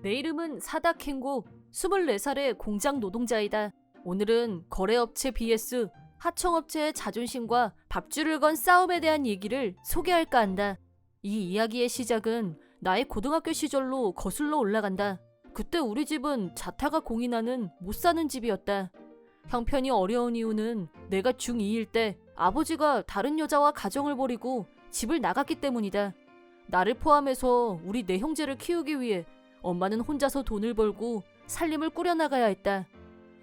내 이름은 사다켄고 24살의 공장 노동자이다. 오늘은 거래업체 vs 하청업체의 자존심과 밥줄을 건 싸움에 대한 얘기를 소개할까 한다. 이 이야기의 시작은 나의 고등학교 시절로 거슬러 올라간다. 그때 우리 집은 자타가 공인하는 못 사는 집이었다. 형편이 어려운 이유는 내가 중2일 때 아버지가 다른 여자와 가정을 벌이고 집을 나갔기 때문이다. 나를 포함해서 우리 네 형제를 키우기 위해 엄마는 혼자서 돈을 벌고 살림을 꾸려나가야 했다.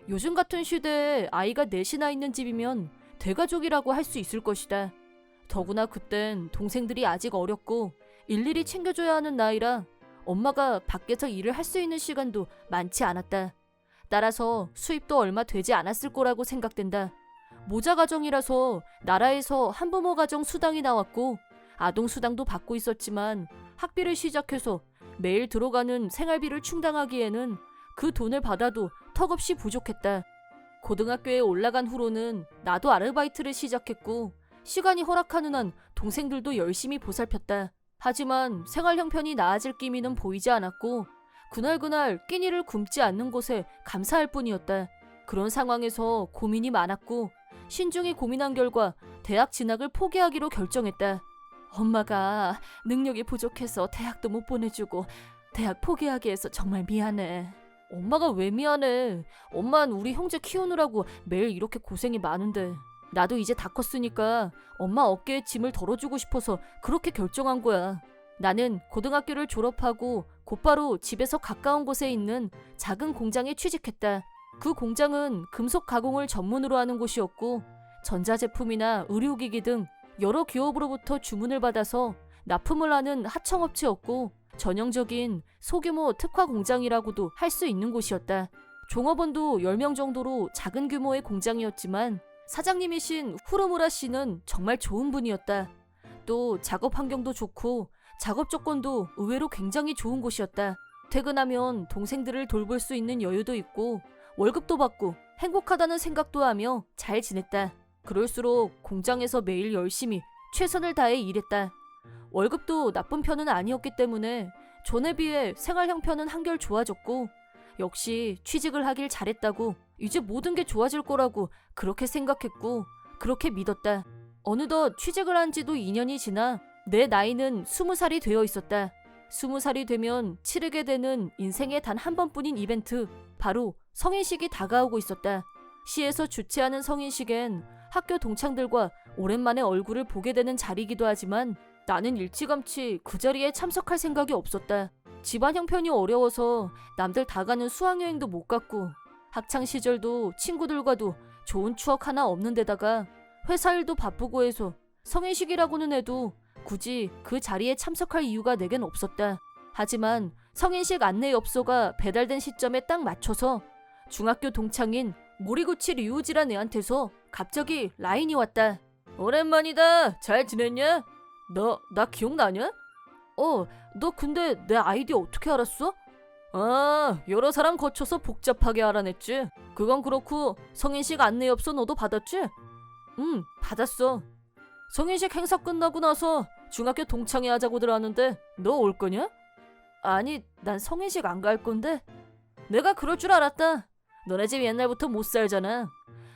요즘 같은 시대에 아이가 넷이나 있는 집이면 대가족이라고 할 수 있을 것이다. 더구나 그땐 동생들이 아직 어렸고 일일이 챙겨줘야 하는 나이라 엄마가 밖에서 일을 할 수 있는 시간도 많지 않았다. 따라서 수입도 얼마 되지 않았을 거라고 생각된다. 모자 가정이라서 나라에서 한부모 가정 수당이 나왔고 아동 수당도 받고 있었지만 학비를 시작해서 매일 들어가는 생활비를 충당하기에는 그 돈을 받아도 턱없이 부족했다. 고등학교에 올라간 후로는 나도 아르바이트를 시작했고 시간이 허락하는 한 동생들도 열심히 보살폈다. 하지만 생활 형편이 나아질 기미는 보이지 않았고 그날그날 끼니를 굶지 않는 것에 감사할 뿐이었다. 그런 상황에서 고민이 많았고 신중히 고민한 결과 대학 진학을 포기하기로 결정했다. 엄마가 능력이 부족해서 대학도 못 보내주고 대학 포기하게 해서 정말 미안해. 엄마가 왜 미안해? 엄만 우리 형제 키우느라고 매일 이렇게 고생이 많은데. 나도 이제 다 컸으니까 엄마 어깨에 짐을 덜어주고 싶어서 그렇게 결정한 거야. 나는 고등학교를 졸업하고 곧바로 집에서 가까운 곳에 있는 작은 공장에 취직했다. 그 공장은 금속 가공을 전문으로 하는 곳이었고 전자제품이나 의료기기 등 여러 기업으로부터 주문을 받아서 납품을 하는 하청업체였고 전형적인 소규모 특화 공장이라고도 할 수 있는 곳이었다. 종업원도 10명 정도로 작은 규모의 공장이었지만 사장님이신 후르무라 씨는 정말 좋은 분이었다. 또 작업 환경도 좋고 작업 조건도 의외로 굉장히 좋은 곳이었다. 퇴근하면 동생들을 돌볼 수 있는 여유도 있고 월급도 받고 행복하다는 생각도 하며 잘 지냈다. 그럴수록 공장에서 매일 열심히 최선을 다해 일했다. 월급도 나쁜 편은 아니었기 때문에 전에 비해 생활 형편은 한결 좋아졌고 역시 취직을 하길 잘했다고 이제 모든 게 좋아질 거라고 그렇게 생각했고 그렇게 믿었다. 어느덧 취직을 한 지도 2년이 지나 내 나이는 20살이 되어 있었다. 20살이 되면 치르게 되는 인생의 단 한 번뿐인 이벤트, 바로 성인식이 다가오고 있었다. 시에서 주최하는 성인식엔 학교 동창들과 오랜만에 얼굴을 보게 되는 자리이기도 하지만 나는 일찌감치 그 자리에 참석할 생각이 없었다. 집안 형편이 어려워서 남들 다 가는 수학여행도 못 갔고 학창시절도 친구들과도 좋은 추억 하나 없는 데다가 회사 일도 바쁘고 해서 성인식이라고는 해도 굳이 그 자리에 참석할 이유가 내겐 없었다. 하지만 성인식 안내엽서가 배달된 시점에 딱 맞춰서 중학교 동창인 모리구치 류우지란 애한테서 갑자기 라인이 왔다. 오랜만이다. 잘 지냈냐? 나 기억나냐? 너 근데 내 아이디 어떻게 알았어? 아, 여러 사람 거쳐서 복잡하게 알아냈지. 그건 그렇고 성인식 안내엽서 너도 받았지? 응, 받았어. 성인식 행사 끝나고 나서 중학교 동창회 하자고들 하는데 너 올 거냐? 아니, 난 성인식 안 갈 건데. 내가 그럴 줄 알았다. 너네 집 옛날부터 못 살잖아.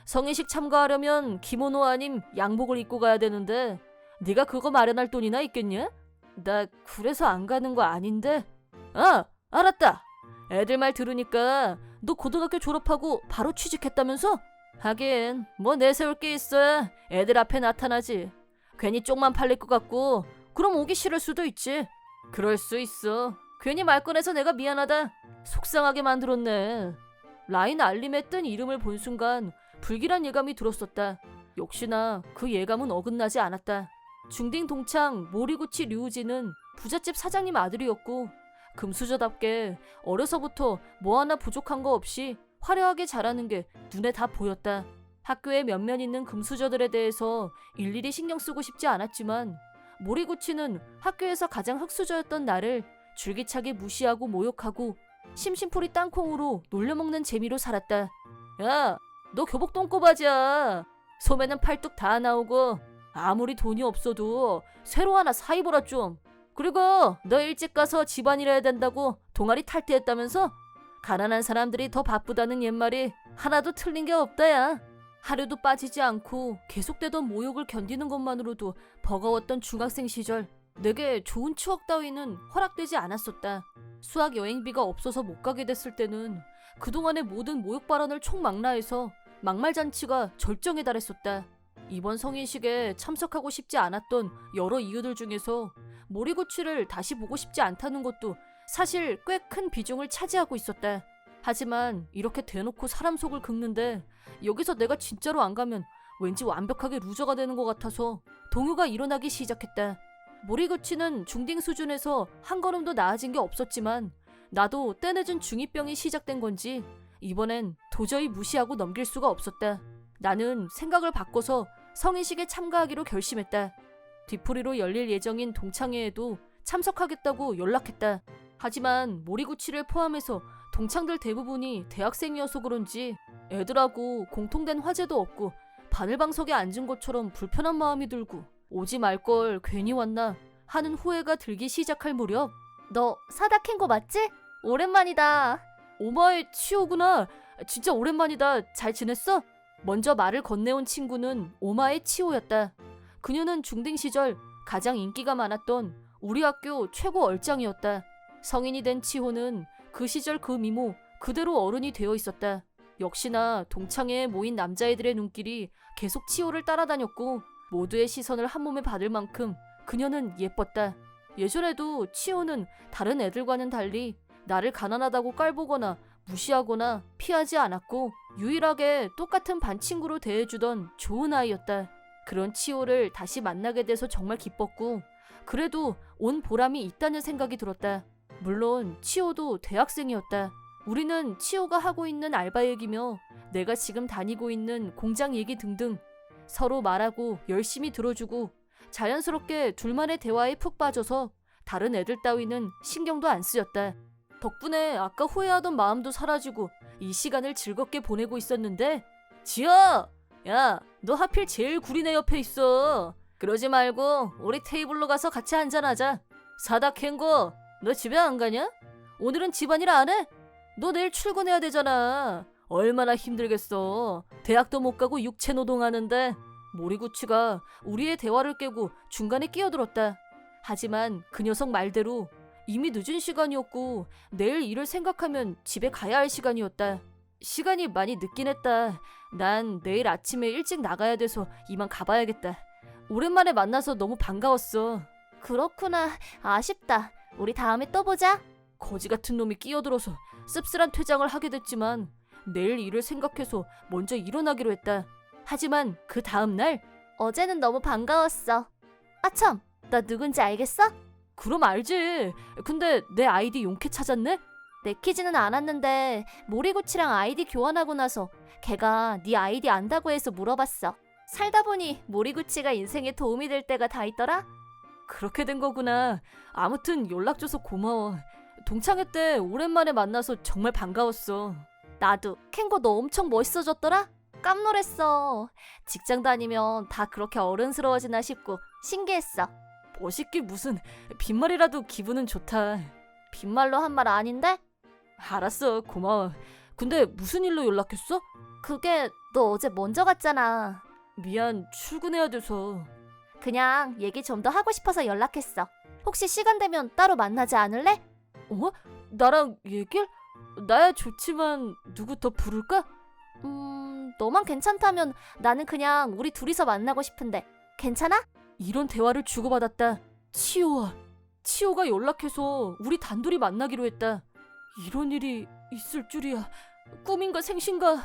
성인식 참가하려면 기모노 아님 양복을 입고 가야 되는데 네가 그거 마련할 돈이나 있겠냐? 나 그래서 안 가는 거 아닌데. 아, 알았다. 애들 말 들으니까 너 고등학교 졸업하고 바로 취직했다면서? 하긴 뭐 내세울 게 있어야 애들 앞에 나타나지. 괜히 쪽만 팔릴 것 같고 그럼 오기 싫을 수도 있지. 그럴 수 있어. 괜히 말 꺼내서 내가 미안하다. 속상하게 만들었네. 라인 알림에 뜬 이름을 본 순간 불길한 예감이 들었었다. 역시나 그 예감은 어긋나지 않았다. 중딩 동창 모리구치 류우지는 부잣집 사장님 아들이었고 금수저답게 어려서부터 뭐 하나 부족한 거 없이 화려하게 자라는 게 눈에 다 보였다. 학교에 몇몇 있는 금수저들에 대해서 일일이 신경 쓰고 싶지 않았지만 모리구치는 학교에서 가장 흙수저였던 나를 줄기차게 무시하고 모욕하고 심심풀이 땅콩으로 놀려먹는 재미로 살았다. 야, 너 교복 똥꼬바지야. 소매는 팔뚝 다 나오고 아무리 돈이 없어도 새로 하나 사 입어라 좀. 그리고 너 일찍 가서 집안일 해야 된다고 동아리 탈퇴했다면서? 가난한 사람들이 더 바쁘다는 옛말이 하나도 틀린 게 없다야. 하루도 빠지지 않고 계속되던 모욕을 견디는 것만으로도 버거웠던 중학생 시절. 내게 좋은 추억 따위는 허락되지 않았었다. 수학 여행비가 없어서 못 가게 됐을 때는 그동안의 모든 모욕 발언을 총망라해서 막말잔치가 절정에 달했었다. 이번 성인식에 참석하고 싶지 않았던 여러 이유들 중에서 모리구치를 다시 보고 싶지 않다는 것도 사실 꽤 큰 비중을 차지하고 있었다. 하지만 이렇게 대놓고 사람 속을 긁는데 여기서 내가 진짜로 안 가면 왠지 완벽하게 루저가 되는 것 같아서 동요가 일어나기 시작했다. 모리구치는 중딩 수준에서 한 걸음도 나아진 게 없었지만 나도 때늦은 중2병이 시작된 건지 이번엔 도저히 무시하고 넘길 수가 없었다. 나는 생각을 바꿔서 성인식에 참가하기로 결심했다. 뒤풀이로 열릴 예정인 동창회에도 참석하겠다고 연락했다. 하지만 모리구치를 포함해서 동창들 대부분이 대학생이어서 그런지 애들하고 공통된 화제도 없고 바늘방석에 앉은 것처럼 불편한 마음이 들고 오지 말걸 괜히 왔나 하는 후회가 들기 시작할 무렵 너 사다 캔 거 맞지? 오랜만이다. 오마의 치오구나. 진짜 오랜만이다. 잘 지냈어? 먼저 말을 건네온 친구는 오마의 치오였다. 그녀는 중딩 시절 가장 인기가 많았던 우리 학교 최고 얼짱이었다. 성인이 된 치호는 그 시절 그 미모 그대로 어른이 되어 있었다. 역시나 동창회에 모인 남자애들의 눈길이 계속 치호를 따라다녔고 모두의 시선을 한 몸에 받을 만큼 그녀는 예뻤다. 예전에도 치호는 다른 애들과는 달리 나를 가난하다고 깔보거나 무시하거나 피하지 않았고 유일하게 똑같은 반 친구로 대해주던 좋은 아이였다. 그런 치호를 다시 만나게 돼서 정말 기뻤고 그래도 온 보람이 있다는 생각이 들었다. 물론 치호도 대학생이었다. 우리는 치호가 하고 있는 알바 얘기며 내가 지금 다니고 있는 공장 얘기 등등 서로 말하고 열심히 들어주고 자연스럽게 둘만의 대화에 푹 빠져서 다른 애들 따위는 신경도 안 쓰였다. 덕분에 아까 후회하던 마음도 사라지고 이 시간을 즐겁게 보내고 있었는데 지아! 야, 너 하필 제일 구린 애 옆에 있어. 그러지 말고 우리 테이블로 가서 같이 한잔하자. 사다 캔 거 너 집에 안 가냐? 오늘은 집안일 안 해? 너 내일 출근해야 되잖아. 얼마나 힘들겠어. 대학도 못 가고 육체 노동하는데. 모리구치가 우리의 대화를 깨고 중간에 끼어들었다. 하지만 그 녀석 말대로 이미 늦은 시간이었고 내일 일을 생각하면 집에 가야 할 시간이었다. 시간이 많이 늦긴 했다. 난 내일 아침에 일찍 나가야 돼서 이만 가봐야겠다. 오랜만에 만나서 너무 반가웠어. 그렇구나. 아쉽다. 우리 다음에 또 보자. 거지 같은 놈이 끼어들어서 씁쓸한 퇴장을 하게 됐지만 내일 일을 생각해서 먼저 일어나기로 했다. 하지만 그 다음날 어제는 너무 반가웠어. 아참, 나 누군지 알겠어? 그럼 알지. 근데 내 아이디 용케 찾았네? 내키지는 않았는데 모리구치랑 아이디 교환하고 나서 걔가 네 아이디 안다고 해서 물어봤어. 살다 보니 모리구치가 인생에 도움이 될 때가 다 있더라? 그렇게 된 거구나. 아무튼 연락줘서 고마워. 동창회 때 오랜만에 만나서 정말 반가웠어. 나도. 캔거 너 엄청 멋있어졌더라? 깜놀했어. 직장 다니면 다 그렇게 어른스러워지나 싶고 신기했어. 멋있기 무슨. 빈말이라도 기분은 좋다. 빈말로 한 말 아닌데? 알았어. 고마워. 근데 무슨 일로 연락했어? 그게 너 어제 먼저 갔잖아. 미안. 출근해야 돼서. 그냥 얘기 좀 더 하고 싶어서 연락했어. 혹시 시간 되면 따로 만나지 않을래? 어? 나랑 얘기를? 나야 좋지만 누구 더 부를까? 너만 괜찮다면 나는 그냥 우리 둘이서 만나고 싶은데 괜찮아? 이런 대화를 주고받았다. 치호가 연락해서 우리 단둘이 만나기로 했다. 이런 일이 있을 줄이야. 꿈인가 생신가.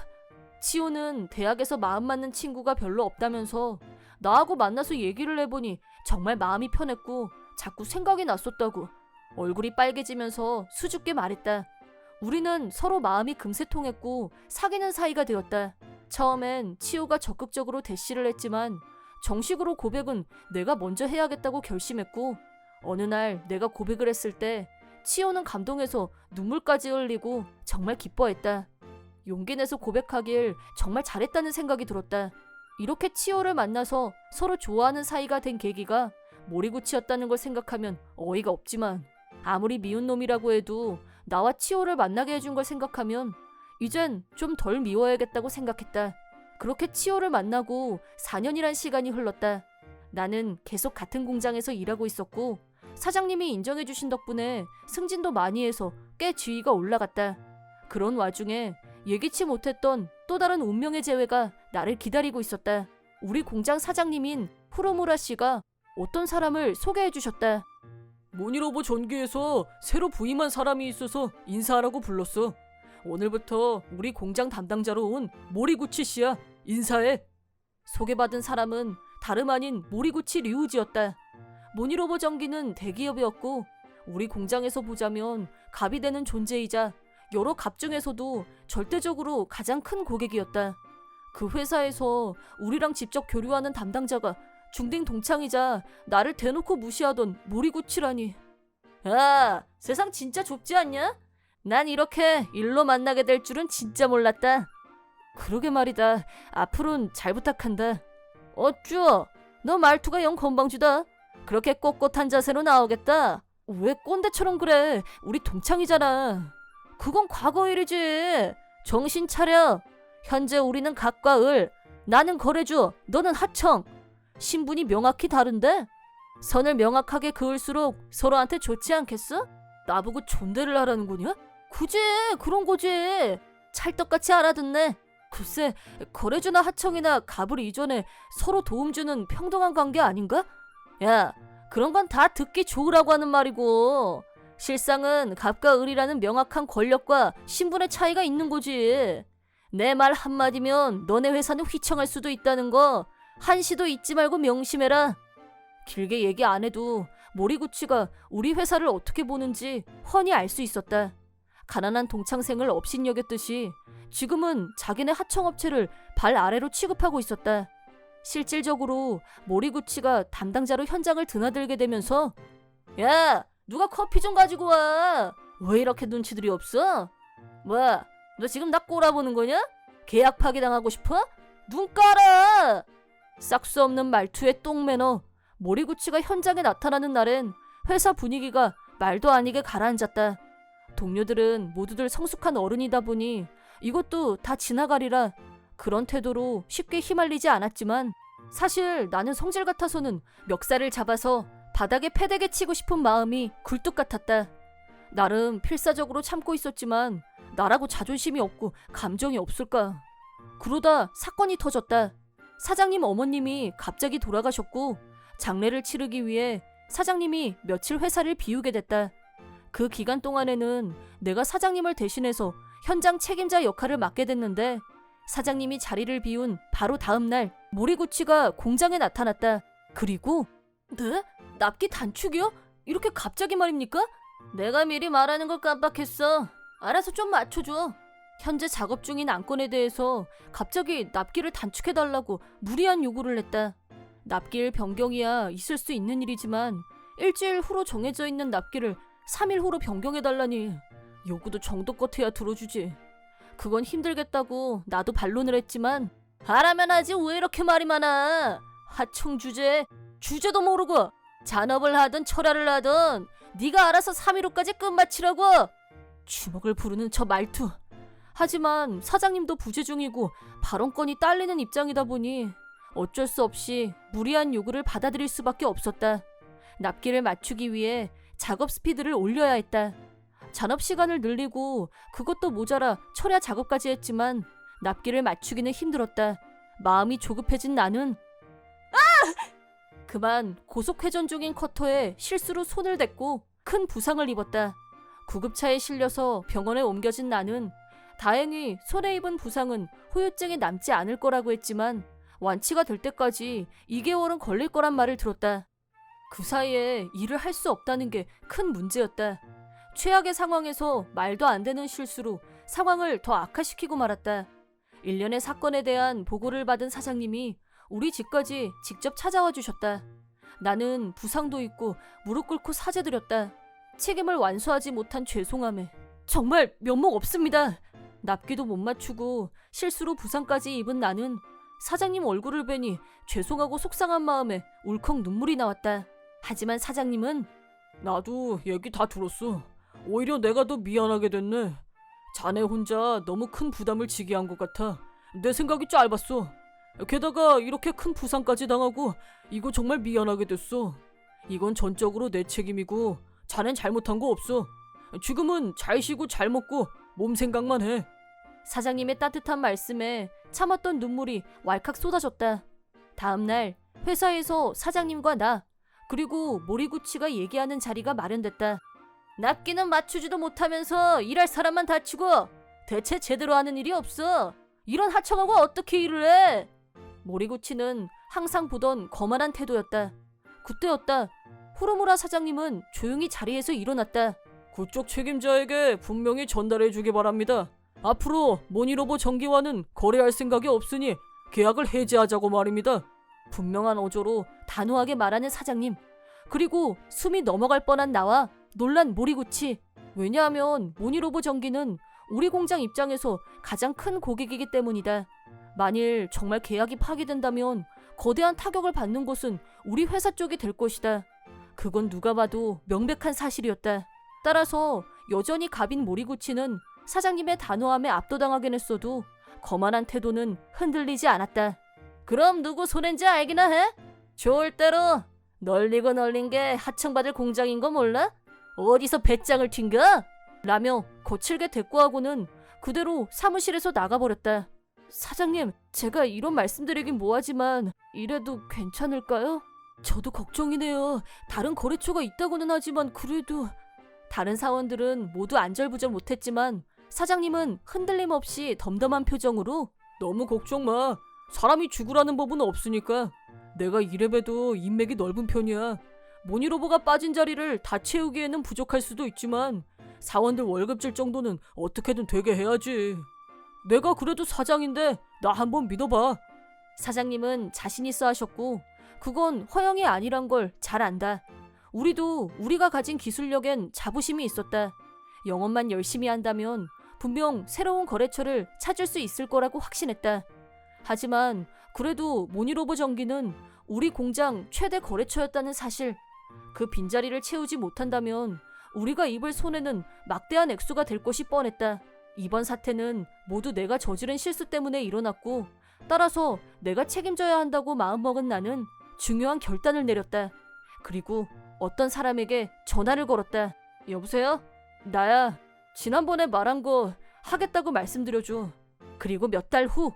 치호는 대학에서 마음 맞는 친구가 별로 없다면서 나하고 만나서 얘기를 해보니 정말 마음이 편했고 자꾸 생각이 났었다고. 얼굴이 빨개지면서 수줍게 말했다. 우리는 서로 마음이 금세 통했고 사귀는 사이가 되었다. 처음엔 치호가 적극적으로 대시를 했지만 정식으로 고백은 내가 먼저 해야겠다고 결심했고 어느 날 내가 고백을 했을 때 치호는 감동해서 눈물까지 흘리고 정말 기뻐했다. 용기 내서 고백하길 정말 잘했다는 생각이 들었다. 이렇게 치호를 만나서 서로 좋아하는 사이가 된 계기가 모리구치였다는 걸 생각하면 어이가 없지만 아무리 미운 놈이라고 해도 나와 치호를 만나게 해준 걸 생각하면 이젠 좀 덜 미워야겠다고 생각했다. 그렇게 치호를 만나고 4년이란 시간이 흘렀다. 나는 계속 같은 공장에서 일하고 있었고 사장님이 인정해주신 덕분에 승진도 많이 해서 꽤 지위가 올라갔다. 그런 와중에 예기치 못했던 또 다른 운명의 재회가 나를 기다리고 있었다. 우리 공장 사장님인 후로무라 씨가 어떤 사람을 소개해 주셨다. 모니로버 전기에서 새로 부임한 사람이 있어서 인사하라고 불렀어. 오늘부터 우리 공장 담당자로 온 모리구치 씨야. 인사해. 소개받은 사람은 다름 아닌 모리구치 류우지였다. 모니로버 전기는 대기업이었고 우리 공장에서 보자면 갑이 되는 존재이자 여러 갑 중에서도 절대적으로 가장 큰 고객이었다. 그 회사에서 우리랑 직접 교류하는 담당자가 중딩 동창이자 나를 대놓고 무시하던 모리구치라니. 아, 세상 진짜 좁지 않냐? 난 이렇게 일로 만나게 될 줄은 진짜 몰랐다. 그러게 말이다. 앞으로는 잘 부탁한다. 어쭈, 너 말투가 영 건방지다. 그렇게 꼿꼿한 자세로 나오겠다. 왜 꼰대처럼 그래? 우리 동창이잖아. 그건 과거 일이지. 정신 차려. 현재 우리는 갑과 을, 나는 거래주, 너는 하청. 신분이 명확히 다른데? 선을 명확하게 그을수록 서로한테 좋지 않겠어? 나보고 존대를 하라는 거냐? 굳이 그런 거지. 찰떡같이 알아듣네. 글쎄, 거래주나 하청이나 갑을 이전에 서로 도움 주는 평등한 관계 아닌가? 야, 그런 건 다 듣기 좋으라고 하는 말이고 실상은 갑과 을이라는 명확한 권력과 신분의 차이가 있는 거지. 내 말 한마디면 너네 회사는 휘청할 수도 있다는 거 한시도 잊지 말고 명심해라. 길게 얘기 안 해도 모리구치가 우리 회사를 어떻게 보는지 훤히 알 수 있었다. 가난한 동창생을 업신여겼듯이 지금은 자기네 하청업체를 발 아래로 취급하고 있었다. 실질적으로 모리구치가 담당자로 현장을 드나들게 되면서 야, 누가 커피 좀 가지고 와. 왜 이렇게 눈치들이 없어? 뭐야, 너 지금 나 꼬라보는 거냐? 계약 파기당하고 싶어? 눈 깔아. 싹수 없는 말투에 똥매너. 모리구치가 현장에 나타나는 날엔 회사 분위기가 말도 아니게 가라앉았다. 동료들은 모두들 성숙한 어른이다 보니 이것도 다 지나가리라 그런 태도로 쉽게 휘말리지 않았지만 사실 나는 성질 같아서는 멱살을 잡아서 바닥에 패대게 치고 싶은 마음이 굴뚝 같았다. 나름 필사적으로 참고 있었지만 나라고 자존심이 없고 감정이 없을까. 그러다 사건이 터졌다. 사장님 어머님이 갑자기 돌아가셨고 장례를 치르기 위해 사장님이 며칠 회사를 비우게 됐다. 그 기간 동안에는 내가 사장님을 대신해서 현장 책임자 역할을 맡게 됐는데 사장님이 자리를 비운 바로 다음 날 모리구치가 공장에 나타났다. 그리고 네? 납기 단축이요? 이렇게 갑자기 말입니까? 내가 미리 말하는 걸 깜빡했어. 알아서 좀 맞춰줘. 현재 작업 중인 안건에 대해서 갑자기 납기를 단축해달라고 무리한 요구를 했다. 납기일 변경이야 있을 수 있는 일이지만 일주일 후로 정해져 있는 납기를 3일 후로 변경해달라니 요구도 정도껏 해야 들어주지. 그건 힘들겠다고 나도 반론을 했지만 하라면 하지 왜 이렇게 말이 많아. 하청 주제도 모르고 잔업을 하든 철야를 하든 네가 알아서 3일 후까지 끝마치라고. 주먹을 부르는 저 말투. 하지만 사장님도 부재 중이고 발언권이 딸리는 입장이다 보니 어쩔 수 없이 무리한 요구를 받아들일 수밖에 없었다. 납기를 맞추기 위해 작업 스피드를 올려야 했다. 잔업 시간을 늘리고 그것도 모자라 철야 작업까지 했지만 납기를 맞추기는 힘들었다. 마음이 조급해진 나는 그만 고속회전 중인 커터에 실수로 손을 댔고 큰 부상을 입었다. 구급차에 실려서 병원에 옮겨진 나는 다행히 손에 입은 부상은 후유증이 남지 않을 거라고 했지만 완치가 될 때까지 2개월은 걸릴 거란 말을 들었다. 그 사이에 일을 할 수 없다는 게 큰 문제였다. 최악의 상황에서 말도 안 되는 실수로 상황을 더 악화시키고 말았다. 일련의 사건에 대한 보고를 받은 사장님이 우리 집까지 직접 찾아와 주셨다. 나는 부상도 있고 무릎 꿇고 사죄드렸다. 책임을 완수하지 못한 죄송함에 정말 면목 없습니다. 납기도 못 맞추고 실수로 부상까지 입은 나는 사장님 얼굴을 뵈니 죄송하고 속상한 마음에 울컥 눈물이 나왔다. 하지만 사장님은 나도 얘기 다 들었어. 오히려 내가 더 미안하게 됐네. 자네 혼자 너무 큰 부담을 지게 한 것 같아. 내 생각이 짧았어. 게다가 이렇게 큰 부상까지 당하고 이거 정말 미안하게 됐어. 이건 전적으로 내 책임이고 자넨 잘못한 거 없어. 지금은 잘 쉬고 잘 먹고 몸 생각만 해. 사장님의 따뜻한 말씀에 참았던 눈물이 왈칵 쏟아졌다. 다음날 회사에서 사장님과 나 그리고 모리구치가 얘기하는 자리가 마련됐다. 납기는 맞추지도 못하면서 일할 사람만 다치고 대체 제대로 하는 일이 없어. 이런 하청하고 어떻게 일을 해? 모리구치는 항상 보던 거만한 태도였다. 그때였다. 후루무라 사장님은 조용히 자리에서 일어났다. 그쪽 책임자에게 분명히 전달해 주기 바랍니다. 앞으로 모니로버 전기와는 거래할 생각이 없으니 계약을 해지하자고 말입니다. 분명한 어조로 단호하게 말하는 사장님. 그리고 숨이 넘어갈 뻔한 나와 놀란 모리구치. 왜냐하면 모니로버 전기는 우리 공장 입장에서 가장 큰 고객이기 때문이다. 만일 정말 계약이 파기된다면 거대한 타격을 받는 곳은 우리 회사 쪽이 될 것이다. 그건 누가 봐도 명백한 사실이었다. 따라서 여전히 갑인 모리구치는 사장님의 단호함에 압도당하긴 했어도 거만한 태도는 흔들리지 않았다. 그럼 누구 손해인지 알기나 해? 좋을 대로 널리고 널린 게 하청받을 공장인 거 몰라? 어디서 배짱을 튕겨? 라며 거칠게 대꾸하고는 그대로 사무실에서 나가버렸다. 사장님, 제가 이런 말씀드리긴 뭐하지만 이래도 괜찮을까요? 저도 걱정이네요. 다른 거래처가 있다고는 하지만 그래도... 다른 사원들은 모두 안절부절 못했지만 사장님은 흔들림 없이 덤덤한 표정으로 너무 걱정 마. 사람이 죽으라는 법은 없으니까. 내가 이래봬도 인맥이 넓은 편이야. 모니로버가 빠진 자리를 다 채우기에는 부족할 수도 있지만 사원들 월급 줄 정도는 어떻게든 되게 해야지. 내가 그래도 사장인데 나 한번 믿어봐. 사장님은 자신 있어 하셨고 그건 허영이 아니란 걸 잘 안다. 우리도 우리가 가진 기술력엔 자부심이 있었다. 영업만 열심히 한다면 분명 새로운 거래처를 찾을 수 있을 거라고 확신했다. 하지만 그래도 모니로버 전기는 우리 공장 최대 거래처였다는 사실, 그 빈자리를 채우지 못한다면 우리가 입을 손해는 막대한 액수가 될 것이 뻔했다. 이번 사태는 모두 내가 저지른 실수 때문에 일어났고 따라서 내가 책임져야 한다고 마음먹은 나는 중요한 결단을 내렸다. 그리고 어떤 사람에게 전화를 걸었다. 여보세요? 나야. 지난번에 말한 거 하겠다고 말씀드려줘. 그리고 몇 달 후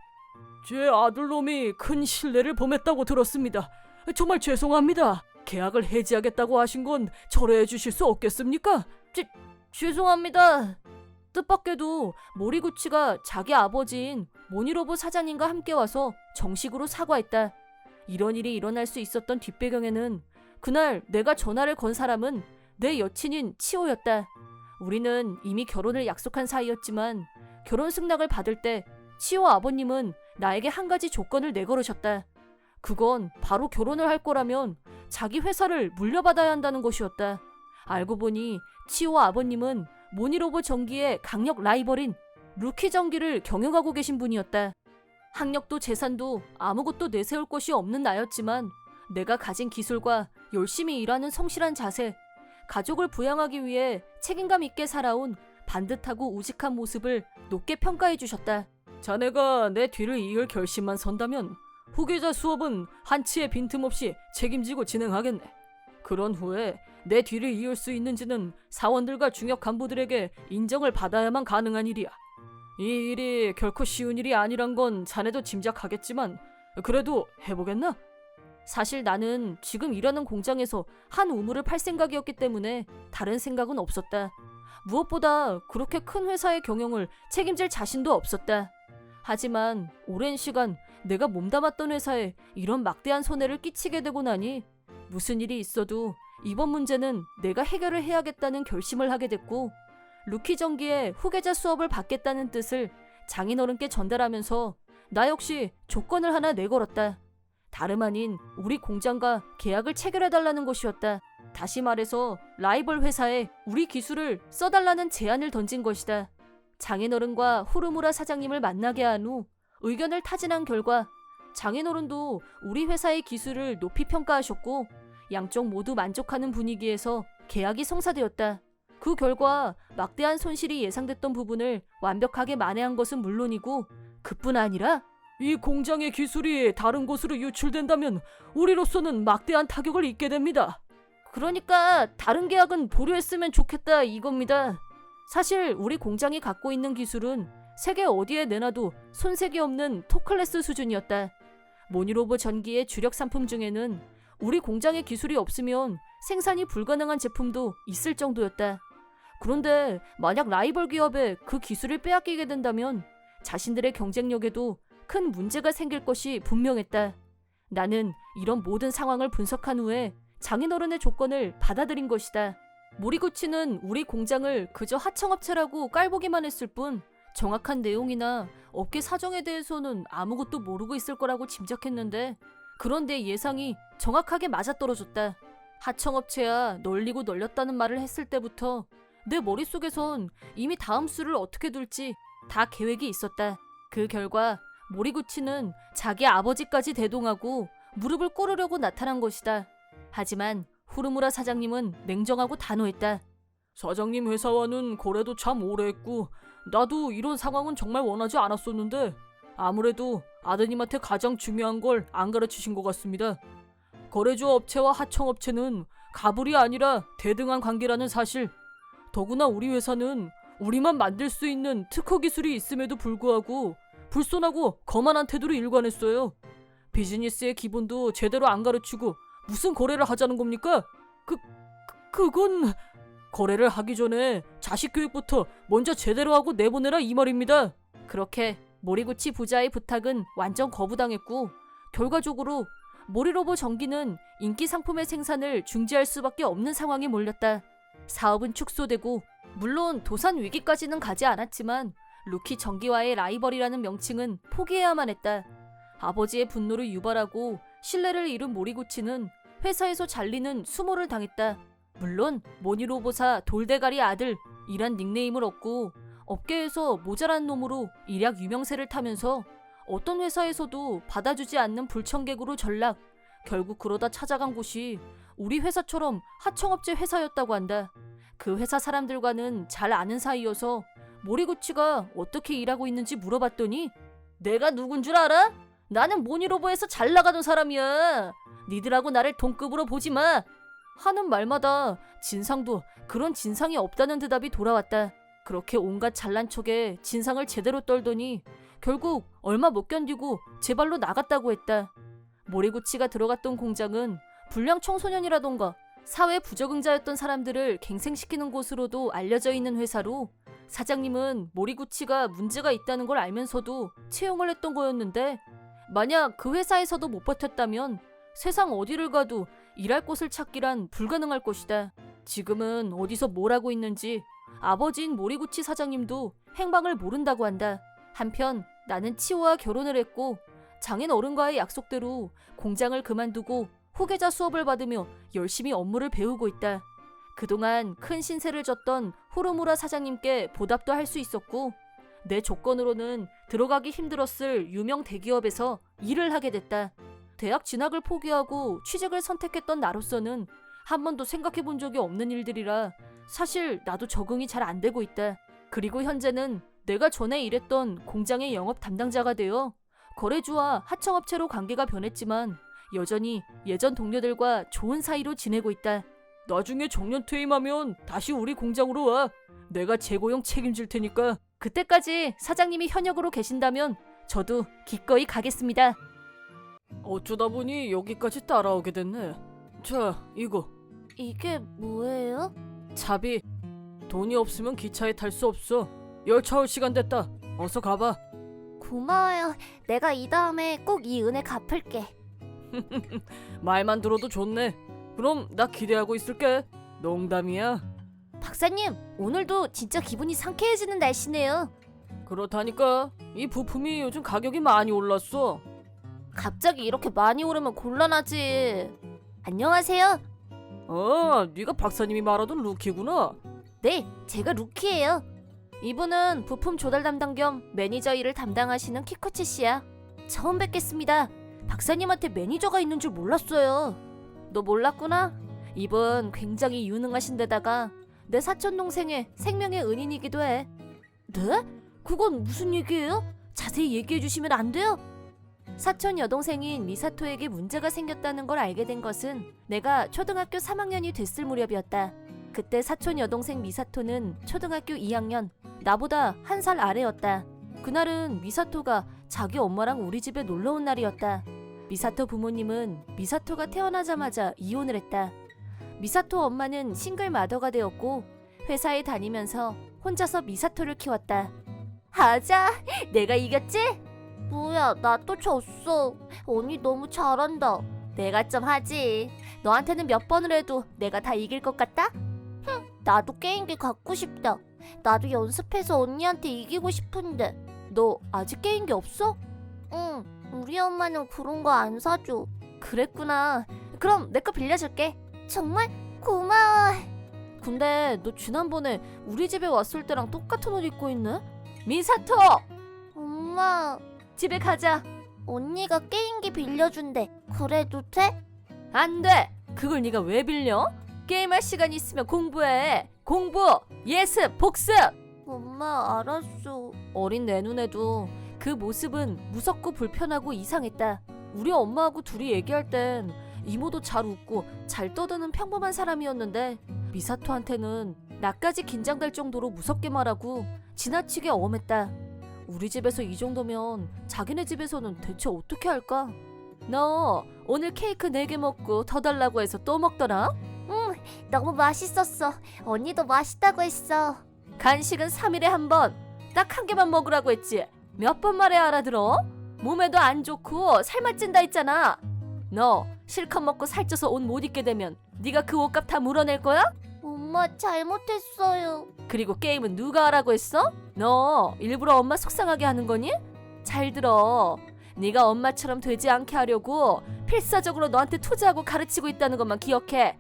제 아들놈이 큰 신뢰를 범했다고 들었습니다. 정말 죄송합니다. 계약을 해지하겠다고 하신 건 철회해 주실 수 없겠습니까? 죄송합니다. 뜻밖에도 모리구치가 자기 아버지인 모니로버 사장님과 함께 와서 정식으로 사과했다. 이런 일이 일어날 수 있었던 뒷배경에는 그날 내가 전화를 건 사람은 내 여친인 치오였다. 우리는 이미 결혼을 약속한 사이였지만 결혼 승낙을 받을 때 치오 아버님은 나에게 한 가지 조건을 내걸으셨다. 그건 바로 결혼을 할 거라면 자기 회사를 물려받아야 한다는 것이었다. 알고 보니 치오 아버님은 모니로버 전기의 강력 라이벌인 루키 전기를 경영하고 계신 분이었다. 학력도 재산도 아무것도 내세울 것이 없는 나였지만 내가 가진 기술과 열심히 일하는 성실한 자세, 가족을 부양하기 위해 책임감 있게 살아온 반듯하고 우직한 모습을 높게 평가해 주셨다. 자네가 내 뒤를 이을 결심만 선다면 후계자 수업은 한치의 빈틈없이 책임지고 진행하겠네. 그런 후에 내 뒤를 이을 수 있는지는 사원들과 중역 간부들에게 인정을 받아야만 가능한 일이야. 이 일이 결코 쉬운 일이 아니란 건 자네도 짐작하겠지만 그래도 해보겠나? 사실 나는 지금 일하는 공장에서 한 우물을 팔 생각이었기 때문에 다른 생각은 없었다. 무엇보다 그렇게 큰 회사의 경영을 책임질 자신도 없었다. 하지만 오랜 시간 내가 몸담았던 회사에 이런 막대한 손해를 끼치게 되고 나니 무슨 일이 있어도 이번 문제는 내가 해결을 해야겠다는 결심을 하게 됐고 루키 전기의 후계자 수업을 받겠다는 뜻을 장인어른께 전달하면서 나 역시 조건을 하나 내걸었다. 다름 아닌 우리 공장과 계약을 체결해달라는 것이었다. 다시 말해서 라이벌 회사에 우리 기술을 써달라는 제안을 던진 것이다. 장인어른과 후루무라 사장님을 만나게 한 후 의견을 타진한 결과 장인어른도 우리 회사의 기술을 높이 평가하셨고 양쪽 모두 만족하는 분위기에서 계약이 성사되었다. 그 결과 막대한 손실이 예상됐던 부분을 완벽하게 만회한 것은 물론이고 그뿐 아니라 이 공장의 기술이 다른 곳으로 유출된다면 우리로서는 막대한 타격을 입게 됩니다. 그러니까 다른 계약은 보류했으면 좋겠다 이겁니다. 사실 우리 공장이 갖고 있는 기술은 세계 어디에 내놔도 손색이 없는 톱클래스 수준이었다. 모니로버 전기의 주력 상품 중에는 우리 공장의 기술이 없으면 생산이 불가능한 제품도 있을 정도였다. 그런데 만약 라이벌 기업에 그 기술을 빼앗기게 된다면 자신들의 경쟁력에도 큰 문제가 생길 것이 분명했다. 나는 이런 모든 상황을 분석한 후에 장인어른의 조건을 받아들인 것이다. 모리구치는 우리 공장을 그저 하청업체라고 깔보기만 했을 뿐 정확한 내용이나 업계 사정에 대해서는 아무것도 모르고 있을 거라고 짐작했는데 그런데 예상이 정확하게 맞아떨어졌다. 하청업체야 널리고 널렸다는 말을 했을 때부터 내 머릿속에선 이미 다음 수를 어떻게 둘지 다 계획이 있었다. 그 결과 모리구치는 자기 아버지까지 대동하고 무릎을 꿇으려고 나타난 것이다. 하지만 후르무라 사장님은 냉정하고 단호했다. 사장님 회사와는 거래도 참 오래 했고 나도 이런 상황은 정말 원하지 않았었는데 아무래도 아드님한테 가장 중요한 걸 안 가르치신 것 같습니다. 거래주 업체와 하청업체는 가불이 아니라 대등한 관계라는 사실. 더구나 우리 회사는 우리만 만들 수 있는 특허 기술이 있음에도 불구하고 불손하고 거만한 태도로 일관했어요. 비즈니스의 기본도 제대로 안 가르치고 무슨 거래를 하자는 겁니까? 그건 거래를 하기 전에 자식 교육부터 먼저 제대로 하고 내보내라 이 말입니다. 그렇게 모리구치 부자의 부탁은 완전 거부당했고 결과적으로 모리로버 전기는 인기 상품의 생산을 중지할 수밖에 없는 상황에 몰렸다. 사업은 축소되고 물론 도산 위기까지는 가지 않았지만 루키 전기와의 라이벌이라는 명칭은 포기해야만 했다. 아버지의 분노를 유발하고 신뢰를 잃은 모리구치는 회사에서 잘리는 수모를 당했다. 물론 모니로보사 돌대가리 아들 이란 닉네임을 얻고 업계에서 모자란 놈으로 일약 유명세를 타면서 어떤 회사에서도 받아주지 않는 불청객으로 전락. 결국 그러다 찾아간 곳이 우리 회사처럼 하청업체 회사였다고 한다. 그 회사 사람들과는 잘 아는 사이여서 모리구치가 어떻게 일하고 있는지 물어봤더니 내가 누군 줄 알아? 나는 모니로버에서 잘 나가던 사람이야. 니들하고 나를 동급으로 보지 마. 하는 말마다 진상도 그런 진상이 없다는 대답이 돌아왔다. 그렇게 온갖 잘난 척에 진상을 제대로 떨더니 결국 얼마 못 견디고 제 발로 나갔다고 했다. 모리구치가 들어갔던 공장은 불량 청소년이라던가 사회 부적응자였던 사람들을 갱생시키는 곳으로도 알려져 있는 회사로 사장님은 모리구치가 문제가 있다는 걸 알면서도 채용을 했던 거였는데 만약 그 회사에서도 못 버텼다면 세상 어디를 가도 일할 곳을 찾기란 불가능할 것이다. 지금은 어디서 뭘 하고 있는지 아버지인 모리구치 사장님도 행방을 모른다고 한다. 한편 나는 치오와 결혼을 했고 장인 어른과의 약속대로 공장을 그만두고 후계자 수업을 받으며 열심히 업무를 배우고 있다. 그동안 큰 신세를 졌던 후르무라 사장님께 보답도 할 수 있었고 내 조건으로는 들어가기 힘들었을 유명 대기업에서 일을 하게 됐다. 대학 진학을 포기하고 취직을 선택했던 나로서는 한 번도 생각해 본 적이 없는 일들이라 사실 나도 적응이 잘 안 되고 있다. 그리고 현재는 내가 전에 일했던 공장의 영업 담당자가 되어 거래주와 하청업체로 관계가 변했지만 여전히 예전 동료들과 좋은 사이로 지내고 있다. 나중에 정년 퇴임하면 다시 우리 공장으로 와. 내가 재고용 책임질 테니까. 그때까지 사장님이 현역으로 계신다면 저도 기꺼이 가겠습니다. 어쩌다 보니 여기까지 따라오게 됐네. 자, 이거. 이게 뭐예요? 차비. 돈이 없으면 기차에 탈 수 없어. 열차 올 시간 됐다. 어서 가봐. 고마워요. 내가 이 다음에 꼭 이 은혜 갚을게. 말만 들어도 좋네. 그럼 나 기대하고 있을게. 농담이야. 박사님, 오늘도 진짜 기분이 상쾌해지는 날씨네요. 그렇다니까. 이 부품이 요즘 가격이 많이 올랐어. 갑자기 이렇게 많이 오르면 곤란하지. 안녕하세요. 네가 박사님이 말하던 루키구나. 네, 제가 루키예요. 이분은 부품 조달 담당 겸 매니저 일을 담당하시는 키코치 씨야. 처음 뵙겠습니다. 박사님한테 매니저가 있는 줄 몰랐어요. 너 몰랐구나? 이분 굉장히 유능하신 데다가 내 사촌 동생의 생명의 은인이기도 해. 네? 그건 무슨 얘기예요? 자세히 얘기해 주시면 안 돼요? 사촌 여동생인 미사토에게 문제가 생겼다는 걸 알게 된 것은 내가 초등학교 3학년이 됐을 무렵이었다. 그때 사촌 여동생 미사토는 초등학교 2학년, 나보다 1살 아래였다. 그날은 미사토가 자기 엄마랑 우리 집에 놀러 온 날이었다. 미사토 부모님은 미사토가 태어나자마자 이혼을 했다. 미사토 엄마는 싱글 마더가 되었고 회사에 다니면서 혼자서 미사토를 키웠다. 하자, 내가 이겼지? 뭐야, 나 또 졌어. 언니 너무 잘한다. 내가 좀 하지. 너한테는 몇 번을 해도 내가 다 이길 것 같다? 나도 게임기 갖고 싶다. 나도 연습해서 언니한테 이기고 싶은데. 너 아직 게임기 없어? 응, 우리 엄마는 그런 거 안 사줘. 그랬구나. 그럼 내 거 빌려줄게. 정말 고마워. 근데 너 지난번에 우리 집에 왔을 때랑 똑같은 옷 입고 있네? 미사토! 엄마, 집에 가자. 언니가 게임기 빌려준대. 그래도 돼? 안 돼. 그걸 네가 왜 빌려? 게임할 시간 있으면 공부해. 공부, 예습, 복습. 엄마, 알았어. 어린 내 눈에도 그 모습은 무섭고 불편하고 이상했다. 우리 엄마하고 둘이 얘기할 땐 이모도 잘 웃고 잘 떠드는 평범한 사람이었는데 미사토한테는 나까지 긴장될 정도로 무섭게 말하고 지나치게 엄했다. 우리 집에서 이 정도면 자기네 집에서는 대체 어떻게 할까? 너 오늘 케이크 4개 먹고 더 달라고 해서 또 먹더라? 응, 너무 맛있었어. 언니도 맛있다고 했어. 간식은 3일에 한 번. 딱 1개만 먹으라고 했지. 몇 번 말해야 알아들어? 몸에도 안 좋고 살만 찐다 했잖아. 너 실컷 먹고 살쪄서 옷 못 입게 되면 네가 그 옷값 다 물어낼 거야? 엄마, 잘못했어요. 그리고 게임은 누가 하라고 했어? 너 일부러 엄마 속상하게 하는 거니? 잘 들어. 네가 엄마처럼 되지 않게 하려고 필사적으로 너한테 투자하고 가르치고 있다는 것만 기억해.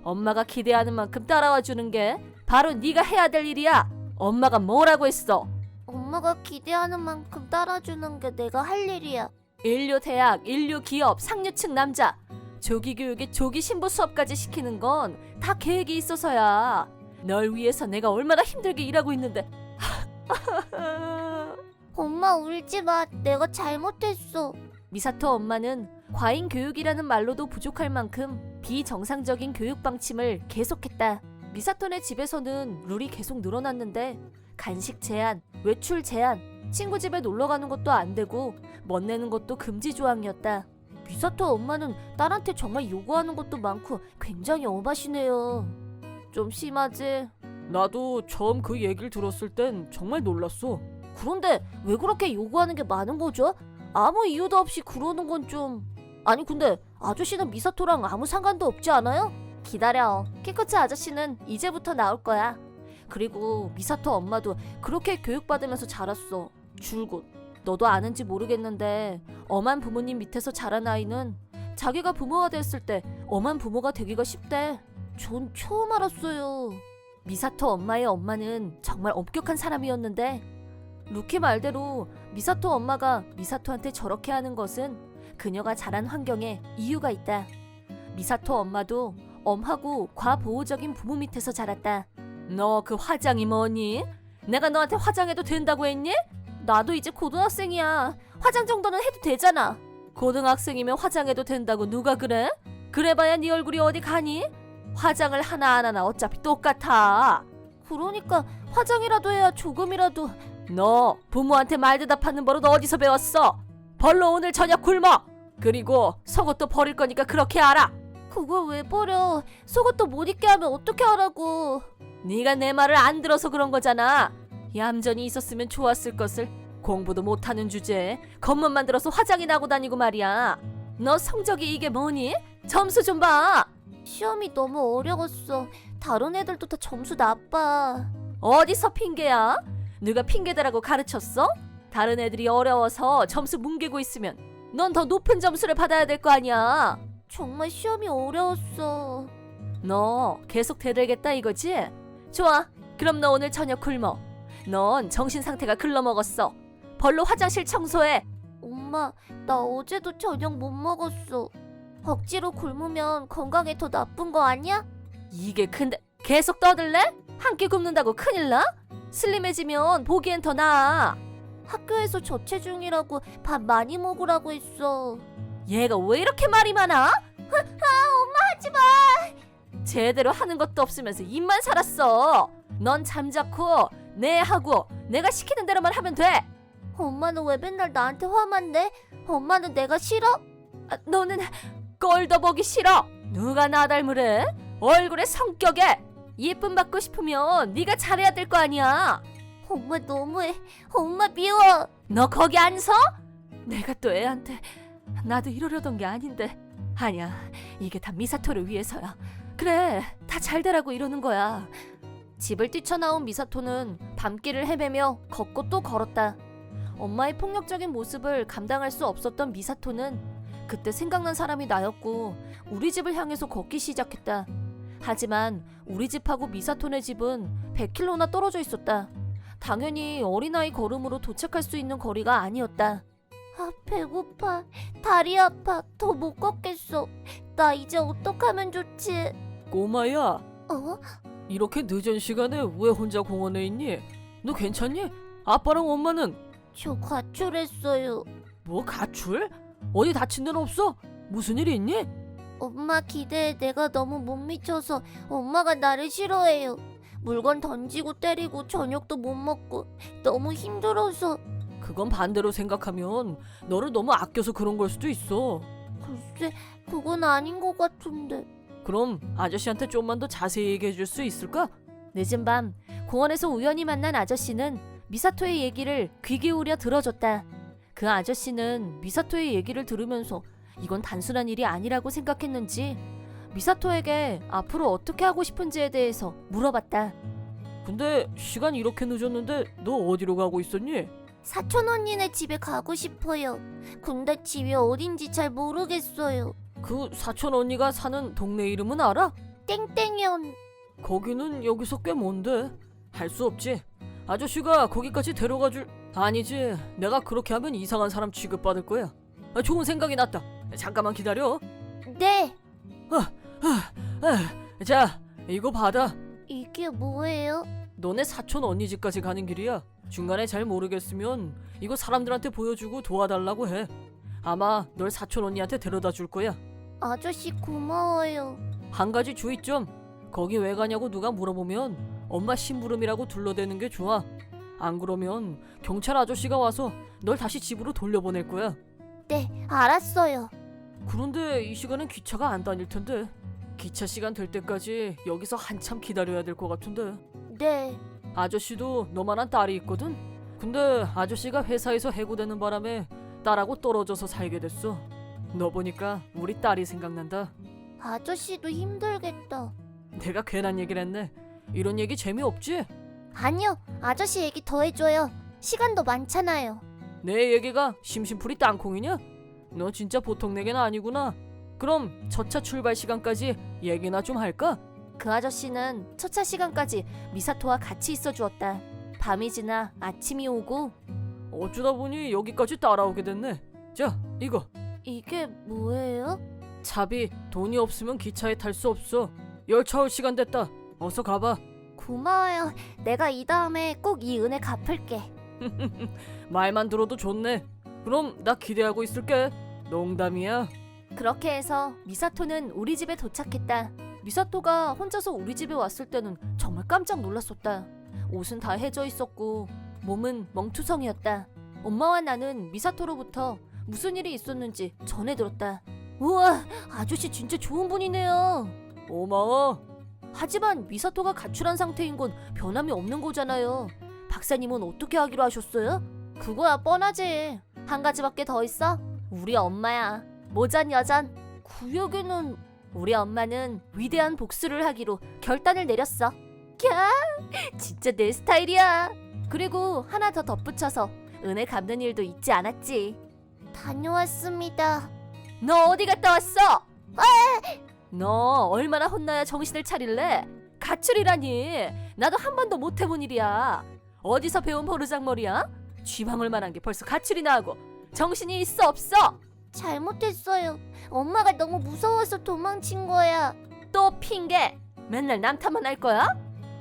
엄마가 기대하는 만큼 따라와 주는 게 바로 네가 해야 될 일이야. 엄마가 뭐라고 했어? 엄마가 기대하는 만큼 따라주는 게 내가 할 일이야. 인류 대학, 인류 기업, 상류층 남자. 조기 교육에 조기 신부 수업까지 시키는 건 다 계획이 있어서야. 널 위해서 내가 얼마나 힘들게 일하고 있는데. 엄마, 울지 마. 내가 잘못했어. 미사토 엄마는 과잉 교육이라는 말로도 부족할 만큼 비정상적인 교육 방침을 계속했다. 미사토네 집에서는 룰이 계속 늘어났는데 간식 제한, 외출 제한, 친구 집에 놀러 가는 것도 안 되고 멋내는 것도 금지 조항이었다. 미사토 엄마는 딸한테 정말 요구하는 것도 많고 굉장히 엄하시네요. 좀 심하지? 나도 처음 그 얘기를 들었을 땐 정말 놀랐어. 그런데 왜 그렇게 요구하는 게 많은 거죠? 아무 이유도 없이 그러는 건 좀... 아니, 근데 아저씨는 미사토랑 아무 상관도 없지 않아요? 기다려. 키쿠츠 아저씨는 이제부터 나올 거야. 그리고 미사토 엄마도 그렇게 교육받으면서 자랐어. 줄곧. 너도 아는지 모르겠는데 엄한 부모님 밑에서 자란 아이는 자기가 부모가 됐을 때 엄한 부모가 되기가 쉽대. 전 처음 알았어요. 미사토 엄마의 엄마는 정말 엄격한 사람이었는데 루키 말대로 미사토 엄마가 미사토한테 저렇게 하는 것은 그녀가 자란 환경에 이유가 있다. 미사토 엄마도 엄하고 과보호적인 부모 밑에서 자랐다. 너 그 화장이 뭐니? 내가 너한테 화장해도 된다고 했니? 나도 이제 고등학생이야. 화장 정도는 해도 되잖아. 고등학생이면 화장해도 된다고 누가 그래? 그래봐야 네 얼굴이 어디 가니? 화장을 하나하나 어차피 똑같아. 그러니까 화장이라도 해야 조금이라도... 너 부모한테 말 대답하는 버릇 어디서 배웠어? 벌로 오늘 저녁 굶어. 그리고 속옷도 버릴 거니까 그렇게 알아. 그걸 왜 버려? 속옷도 못 입게 하면 어떻게 하라고. 네가 내 말을 안 들어서 그런 거잖아. 얌전히 있었으면 좋았을 것을. 공부도 못하는 주제에 겉멋만 들어서 화장이 나고 다니고 말이야. 너 성적이 이게 뭐니? 점수 좀 봐. 시험이 너무 어려웠어. 다른 애들도 다 점수 나빠. 어디서 핑계야? 누가 핑계대라고 가르쳤어? 다른 애들이 어려워서 점수 뭉개고 있으면 넌 더 높은 점수를 받아야 될 거 아니야. 정말 시험이 어려웠어. 너 계속 대들겠다 이거지? 좋아. 그럼 너 오늘 저녁 굶어. 넌 정신 상태가 글러먹었어. 벌로 화장실 청소해. 엄마, 나 어제도 저녁 못 먹었어. 억지로 굶으면 건강에 더 나쁜 거 아니야? 이게 근데 계속 떠들래? 한 끼 굶는다고 큰일 나? 슬림해지면 보기엔 더 나아. 학교에서 저체중이라고 밥 많이 먹으라고 했어. 얘가 왜 이렇게 말이 많아? 엄마 하지마. 제대로 하는 것도 없으면서 입만 살았어. 넌 잠자코 내 하고 내가 시키는 대로만 하면 돼. 엄마는 왜 맨날 나한테 화만 내? 엄마는 내가 싫어? 너는 꼴도 보기 싫어. 누가 나 닮으래? 얼굴에 성격에. 예쁨 받고 싶으면 네가 잘해야 될 거 아니야. 엄마 너무해. 엄마 미워. 너 거기 안 서? 내가 또 애한테 나도 이러려던 게 아닌데. 아니야, 이게 다 미사토를 위해서야. 그래, 다 잘 되라고 이러는 거야. 집을 뛰쳐나온 미사토는 밤길을 헤매며 걷고 또 걸었다. 엄마의 폭력적인 모습을 감당할 수 없었던 미사토는 그때 생각난 사람이 나였고 우리 집을 향해서 걷기 시작했다. 하지만 우리 집하고 미사토네 집은 100km나 떨어져 있었다. 당연히 어린아이 걸음으로 도착할 수 있는 거리가 아니었다. 배고파. 다리 아파. 더 못 걷겠어. 나 이제 어떡하면 좋지? 꼬마야, 어? 이렇게 늦은 시간에 왜 혼자 공원에 있니? 너 괜찮니? 아빠랑 엄마는? 저 가출했어요. 뭐 가출? 어디 다친 데는 없어? 무슨 일이 있니? 엄마 기대에 내가 너무 못 미쳐서 엄마가 나를 싫어해요. 물건 던지고 때리고 저녁도 못 먹고 너무 힘들어서. 그건 반대로 생각하면 너를 너무 아껴서 그런 걸 수도 있어. 글쎄, 그건 아닌 것 같은데. 그럼 아저씨한테 좀만 더 자세히 얘기해 줄 수 있을까? 늦은 밤 공원에서 우연히 만난 아저씨는 미사토의 얘기를 귀 기울여 들어줬다. 그 아저씨는 미사토의 얘기를 들으면서 이건 단순한 일이 아니라고 생각했는지 미사토에게 앞으로 어떻게 하고 싶은지에 대해서 물어봤다. 근데 시간 이렇게 늦었는데 너 어디로 가고 있었니? 사촌 언니네 집에 가고 싶어요. 근데 집이 어딘지 잘 모르겠어요. 그 사촌 언니가 사는 동네 이름은 알아? 땡땡이언. 거기는 여기서 꽤 먼데. 할 수 없지. 아저씨가 거기까지 데려가 줄... 아니지. 내가 그렇게 하면 이상한 사람 취급받을 거야. 좋은 생각이 났다. 잠깐만 기다려. 네. 자, 이거 받아. 이게 뭐예요? 너네 사촌 언니 집까지 가는 길이야. 중간에 잘 모르겠으면 이거 사람들한테 보여주고 도와달라고 해. 아마 널 사촌 언니한테 데려다 줄 거야. 아저씨 고마워요. 한 가지 주의점. 거기 왜 가냐고 누가 물어보면 엄마 심부름이라고 둘러대는 게 좋아. 안 그러면 경찰 아저씨가 와서 널 다시 집으로 돌려보낼 거야. 네, 알았어요. 그런데 이 시간엔 기차가 안 다닐 텐데. 기차 시간 될 때까지 여기서 한참 기다려야 될 것 같은데. 네. 아저씨도 너만한 딸이 있거든. 근데 아저씨가 회사에서 해고되는 바람에 딸하고 떨어져서 살게 됐어. 너 보니까 우리 딸이 생각난다. 아저씨도 힘들겠다. 내가 괜한 얘기를 했네. 이런 얘기 재미없지? 아니요, 아저씨 얘기 더 해줘요. 시간도 많잖아요. 내 얘기가 심심풀이 땅콩이냐? 너 진짜 보통 내게는 아니구나. 그럼 첫차 출발 시간까지 얘기나 좀 할까? 그 아저씨는 첫차 시간까지 미사토와 같이 있어 주었다. 밤이 지나 아침이 오고 어쩌다 보니 여기까지 따라오게 됐네. 자, 이거. 이게 뭐예요? 차비. 돈이 없으면 기차에 탈 수 없어. 열차 올 시간 됐다. 어서 가봐. 고마워요. 내가 이 다음에 꼭 이 은혜 갚을게. 말만 들어도 좋네. 그럼 나 기대하고 있을게. 농담이야. 그렇게 해서 미사토는 우리 집에 도착했다. 미사토가 혼자서 우리 집에 왔을 때는 정말 깜짝 놀랐었다. 옷은 다 해져 있었고 몸은 멍투성이었다. 엄마와 나는 미사토로부터 무슨 일이 있었는지 전해 들었다. 우와, 아저씨 진짜 좋은 분이네요. 고마워. 하지만 미사토가 가출한 상태인 건 변함이 없는 거잖아요. 박사님은 어떻게 하기로 하셨어요? 그거야 뻔하지. 한 가지밖에 더 있어? 우리 엄마야. 모전 여전. 그 얘기는 우리 엄마는 위대한 복수를 하기로 결단을 내렸어. 캬, 진짜 내 스타일이야. 그리고 하나 더 덧붙여서 은혜 갚는 일도 잊지 않았지. 다녀왔습니다. 너 어디 갔다 왔어? 너 얼마나 혼나야 정신을 차릴래? 가출이라니. 나도 한 번도 못 해본 일이야. 어디서 배운 버르장머리야? 쥐방울 만한 게 벌써 가출이나 하고 정신이 있어 없어? 잘못했어요. 엄마가 너무 무서워서 도망친 거야. 또 핑계. 맨날 남 탓만 할 거야?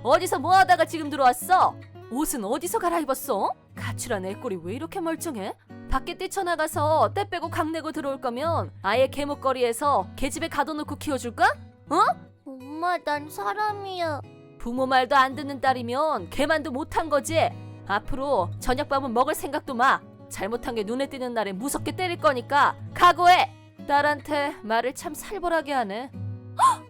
어디서 뭐 하다가 지금 들어왔어? 옷은 어디서 갈아입었어? 가출한 애 꼴이 왜 이렇게 멀쩡해? 밖에 뛰쳐나가서 때 빼고 강내고 들어올 거면 아예 개목걸이에서 개집에 가둬놓고 키워줄까? 엄마, 난 사람이야. 부모 말도 안 듣는 딸이면 개만도 못한 거지. 앞으로 저녁밥은 먹을 생각도 마. 잘못한 게 눈에 띄는 날에 무섭게 때릴 거니까 각오해. 딸한테 말을 참 살벌하게 하네. 헉!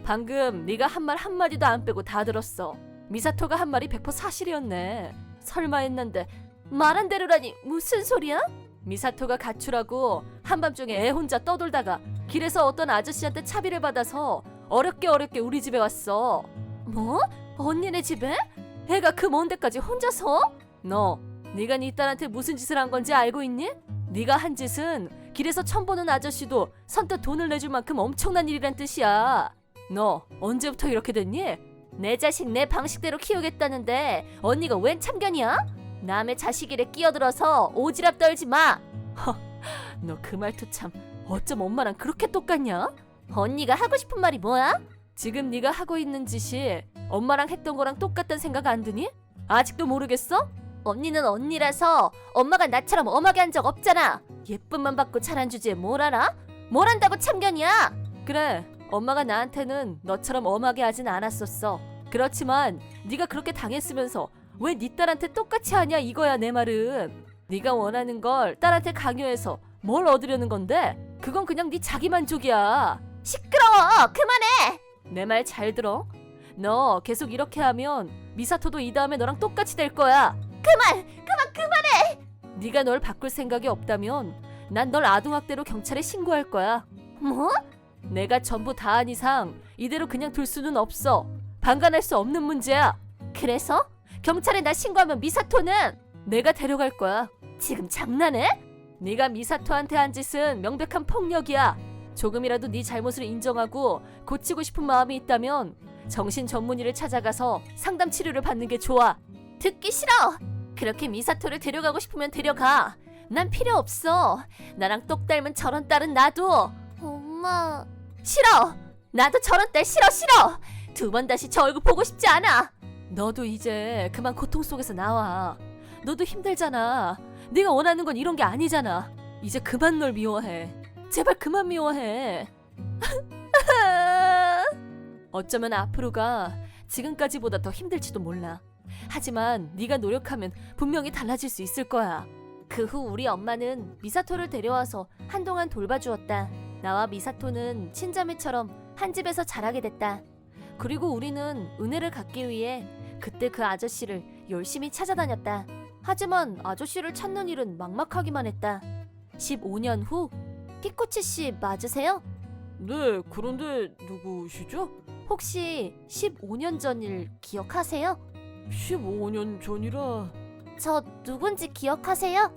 방금 네가 한 말 한마디도 안 빼고 다 들었어. 미사토가 한 말이 100% 사실이었네. 설마 했는데 말한 대로라니 무슨 소리야? 미사토가 가출하고 한밤중에 애 혼자 떠돌다가 길에서 어떤 아저씨한테 차비를 받아서 어렵게 우리 집에 왔어. 뭐? 언니네 집에? 애가 그 먼 데까지 혼자서? 너 네가 네 딸한테 무슨 짓을 한 건지 알고 있니? 네가 한 짓은 길에서 처음 보는 아저씨도 선뜻 돈을 내줄 만큼 엄청난 일이란 뜻이야. 너 언제부터 이렇게 됐니? 내 자식 내 방식대로 키우겠다는데 언니가 웬 참견이야? 남의 자식 일에 끼어들어서 오지랖 떨지 마. 너 그 말투 참 어쩜 엄마랑 그렇게 똑같냐? 언니가 하고 싶은 말이 뭐야? 지금 네가 하고 있는 짓이 엄마랑 했던 거랑 똑같다는 생각 안 드니? 아직도 모르겠어? 언니는 언니라서 엄마가 나처럼 엄하게 한 적 없잖아. 예쁨만 받고 자란 주제에 뭘 알아? 뭘 안다고 참견이야? 그래, 엄마가 나한테는 너처럼 엄하게 하진 않았었어. 그렇지만 네가 그렇게 당했으면서 왜 네 딸한테 똑같이 하냐 이거야 내 말은. 네가 원하는 걸 딸한테 강요해서 뭘 얻으려는 건데 그건 그냥 네 자기 만족이야. 시끄러워. 그만해. 내 말 잘 들어. 너 계속 이렇게 하면 미사토도 이 다음에 너랑 똑같이 될 거야. 그만해. 네가 널 바꿀 생각이 없다면 난 널 아동학대로 경찰에 신고할 거야. 뭐? 내가 전부 다 한 이상 이대로 그냥 둘 수는 없어. 방관할 수 없는 문제야. 그래서? 경찰에 나 신고하면 미사토는 내가 데려갈 거야. 지금 장난해? 네가 미사토한테 한 짓은 명백한 폭력이야. 조금이라도 네 잘못을 인정하고 고치고 싶은 마음이 있다면 정신 전문의를 찾아가서 상담 치료를 받는 게 좋아. 듣기 싫어. 그렇게 미사토를 데려가고 싶으면 데려가. 난 필요 없어. 나랑 똑 닮은 저런 딸은 놔둬. 엄마. 싫어. 나도 저런 딸 싫어. 2번 다시 저 얼굴 보고 싶지 않아. 너도 이제 그만 고통 속에서 나와. 너도 힘들잖아. 네가 원하는 건 이런 게 아니잖아. 이제 그만 널 미워해. 제발 그만 미워해. 어쩌면 앞으로가 지금까지보다 더 힘들지도 몰라. 하지만 네가 노력하면 분명히 달라질 수 있을 거야. 그 후 우리 엄마는 미사토를 데려와서 한동안 돌봐주었다. 나와 미사토는 친자매처럼 한 집에서 자라게 됐다. 그리고 우리는 은혜를 갚기 위해 그때 그 아저씨를 열심히 찾아다녔다. 하지만 아저씨를 찾는 일은 막막하기만 했다. 15년 후, 키코치 씨 맞으세요? 네, 그런데 누구시죠? 혹시 15년 전 일 기억하세요? 15년 전이라. 저 누군지 기억하세요?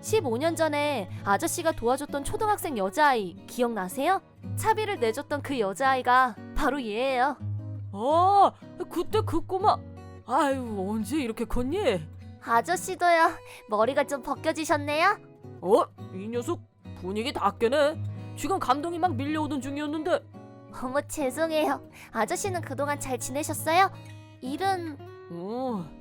15년 전에 아저씨가 도와줬던 초등학생 여자아이 기억나세요? 차비를 내줬던 그 여자아이가 바로 얘예요. 아, 그때 그 꼬마. 아유, 언제 이렇게 컸니? 아저씨도요. 머리가 좀 벗겨지셨네요. 이 녀석 분위기 다 깨네. 지금 감동이 막 밀려오던 중이었는데. 어머, 죄송해요. 아저씨는 그동안 잘 지내셨어요? 일은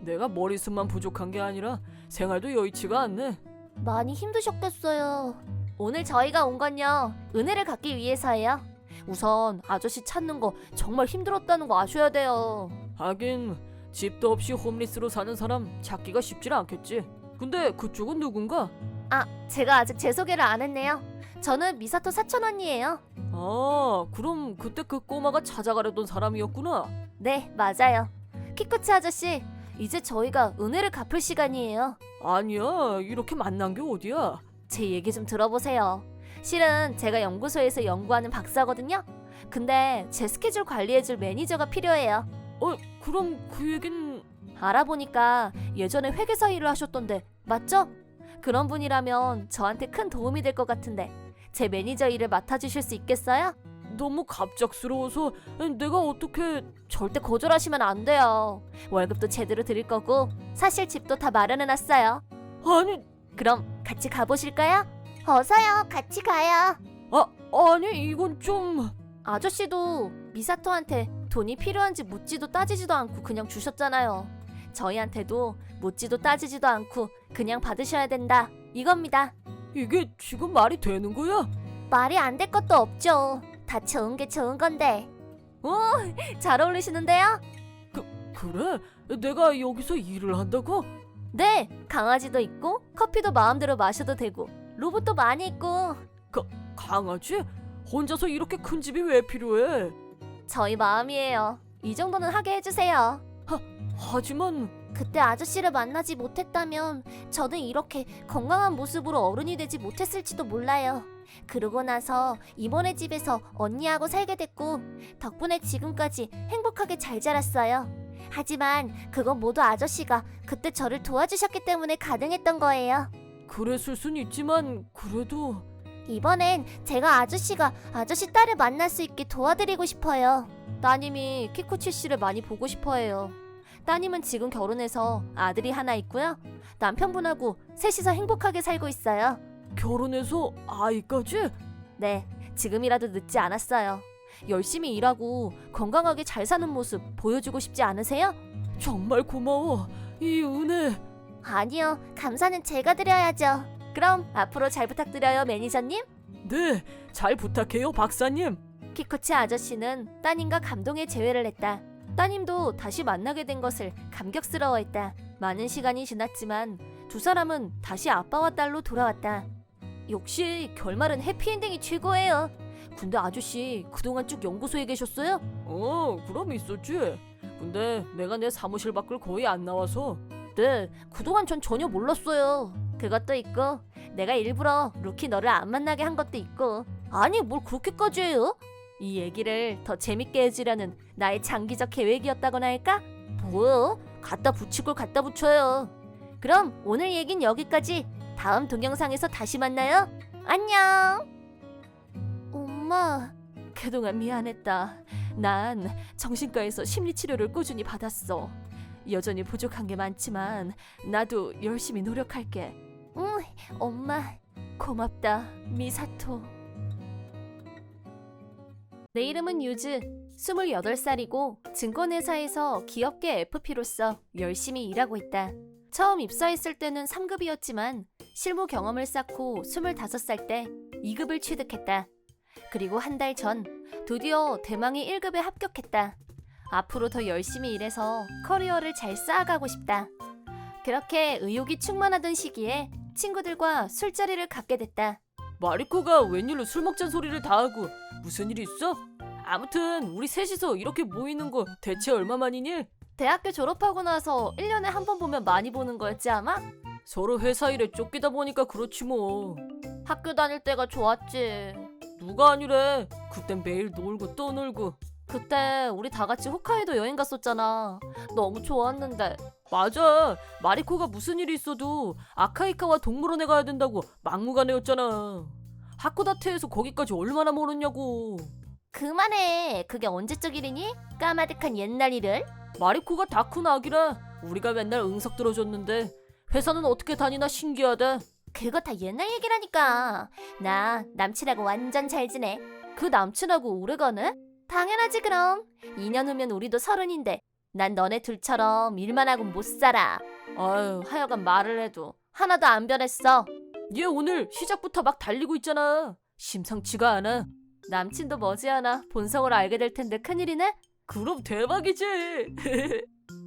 내가 머리숱만 부족한 게 아니라 생활도 여의치가 않네. 많이 힘드셨겠어요. 오늘 저희가 온 건요, 은혜를 갚기 위해서예요. 우선 아저씨 찾는 거 정말 힘들었다는 거 아셔야 돼요. 하긴 집도 없이 홈리스로 사는 사람 찾기가 쉽질 않겠지. 근데 그쪽은 누군가? 아, 제가 아직 제 소개를 안 했네요. 저는 미사토 사촌 언니예요. 아, 그럼 그때 그 꼬마가 찾아가려던 사람이었구나. 네, 맞아요. 키코치 아저씨, 이제 저희가 은혜를 갚을 시간이에요. 아니야, 이렇게 만난 게 어디야? 제 얘기 좀 들어보세요. 실은 제가 연구소에서 연구하는 박사거든요. 근데 제 스케줄 관리해줄 매니저가 필요해요. 그럼 그 얘긴... 알아보니까 예전에 회계사 일을 하셨던데 맞죠? 그런 분이라면 저한테 큰 도움이 될 것 같은데 제 매니저 일을 맡아주실 수 있겠어요? 너무 갑작스러워서 내가 어떻게... 절대 거절하시면 안 돼요. 월급도 제대로 드릴 거고 사실 집도 다 마련해놨어요. 아니... 그럼 같이 가보실까요? 어서요, 같이 가요. 아니 이건 좀... 아저씨도 미사토한테 돈이 필요한지 묻지도 따지지도 않고 그냥 주셨잖아요. 저희한테도 묻지도 따지지도 않고 그냥 받으셔야 된다. 이겁니다. 이게 지금 말이 되는 거야? 말이 안 될 것도 없죠. 다 좋은 게 좋은 건데. 잘 어울리시는데요? 그래? 내가 여기서 일을 한다고? 네, 강아지도 있고 커피도 마음대로 마셔도 되고 로봇도 많이 있고. 강아지? 혼자서 이렇게 큰 집이 왜 필요해? 저희 마음이에요. 이 정도는 하게 해주세요. 하지만... 그때 아저씨를 만나지 못했다면 저는 이렇게 건강한 모습으로 어른이 되지 못했을지도 몰라요. 그러고 나서 이모네 집에서 언니하고 살게 됐고 덕분에 지금까지 행복하게 잘 자랐어요. 하지만 그건 모두 아저씨가 그때 저를 도와주셨기 때문에 가능했던 거예요. 그랬을 순 있지만 그래도... 이번엔 제가 아저씨가 아저씨 딸을 만날 수 있게 도와드리고 싶어요. 따님이 키쿠치 씨를 많이 보고 싶어해요. 따님은 지금 결혼해서 아들이 하나 있고요. 남편분하고 셋이서 행복하게 살고 있어요. 결혼해서 아이까지? 네, 지금이라도 늦지 않았어요. 열심히 일하고 건강하게 잘 사는 모습 보여주고 싶지 않으세요? 정말 고마워. 이 은혜... 아니요, 감사는 제가 드려야죠. 그럼 앞으로 잘 부탁드려요, 매니저님. 네, 잘 부탁해요, 박사님. 키쿠치 아저씨는 따님과 감동의 재회를 했다. 따님도 다시 만나게 된 것을 감격스러워했다. 많은 시간이 지났지만 두 사람은 다시 아빠와 딸로 돌아왔다. 역시 결말은 해피엔딩이 최고예요. 근데 아저씨 그동안 쭉 연구소에 계셨어요? 그럼 있었지. 근데 내가 내 사무실 밖을 거의 안 나와서... 네, 그동안 전 전혀 몰랐어요. 그것도 있고 내가 일부러 루키 너를 안 만나게 한 것도 있고. 아니 뭘 그렇게까지 해요? 이 얘기를 더 재밌게 해주려는 나의 장기적 계획이었다고나 할까? 뭐요? 갖다 붙일 걸 갖다 붙여요. 그럼 오늘 얘긴 여기까지. 다음 동영상에서 다시 만나요. 안녕. 엄마, 그동안 미안했다. 난 정신과에서 심리치료를 꾸준히 받았어. 여전히 부족한 게 많지만 나도 열심히 노력할게. 엄마. 고맙다, 미사토. 내 이름은 유즈. 28살이고 증권회사에서 기업계 FP로서 열심히 일하고 있다. 처음 입사했을 때는 3급이었지만 실무 경험을 쌓고 25살 때 2급을 취득했다. 그리고 한 달 전 드디어 대망의 1급에 합격했다. 앞으로 더 열심히 일해서 커리어를 잘 쌓아가고 싶다. 그렇게 의욕이 충만하던 시기에 친구들과 술자리를 갖게 됐다. 마리코가 웬일로 술 먹잔 소리를 다 하고 무슨 일 있어? 아무튼 우리 셋이서 이렇게 모이는 거 대체 얼마만이니? 대학교 졸업하고 나서 1년에 한 번 보면 많이 보는 거였지 아마? 서로 회사 일에 쫓기다 보니까 그렇지 뭐. 학교 다닐 때가 좋았지. 누가 아니래. 그땐 매일 놀고 또 놀고. 그때 우리 다 같이 홋카이도 여행 갔었잖아. 너무 좋았는데. 맞아. 마리코가 무슨 일이 있어도 아카이카와 동물원에 가야 된다고 막무가내였잖아. 하코다테에서 거기까지 얼마나 멀었냐고. 그만해. 그게 언제적 일이니? 까마득한 옛날 일을. 마리코가 다 큰 아기라 우리가 맨날 응석 들어줬는데 회사는 어떻게 다니나 신기하다. 그거 다 옛날 얘기라니까. 나 남친하고 완전 잘 지내. 그 남친하고 오래가네? 당연하지 그럼. 2년 후면 우리도 30인데 난 너네 둘처럼 일만 하고 못 살아. 아유, 하여간 말을 해도 하나도 안 변했어. 얘 오늘 시작부터 막 달리고 있잖아. 심상치가 않아. 남친도 머지않아 본성을 알게 될 텐데 큰일이네? 그럼 대박이지.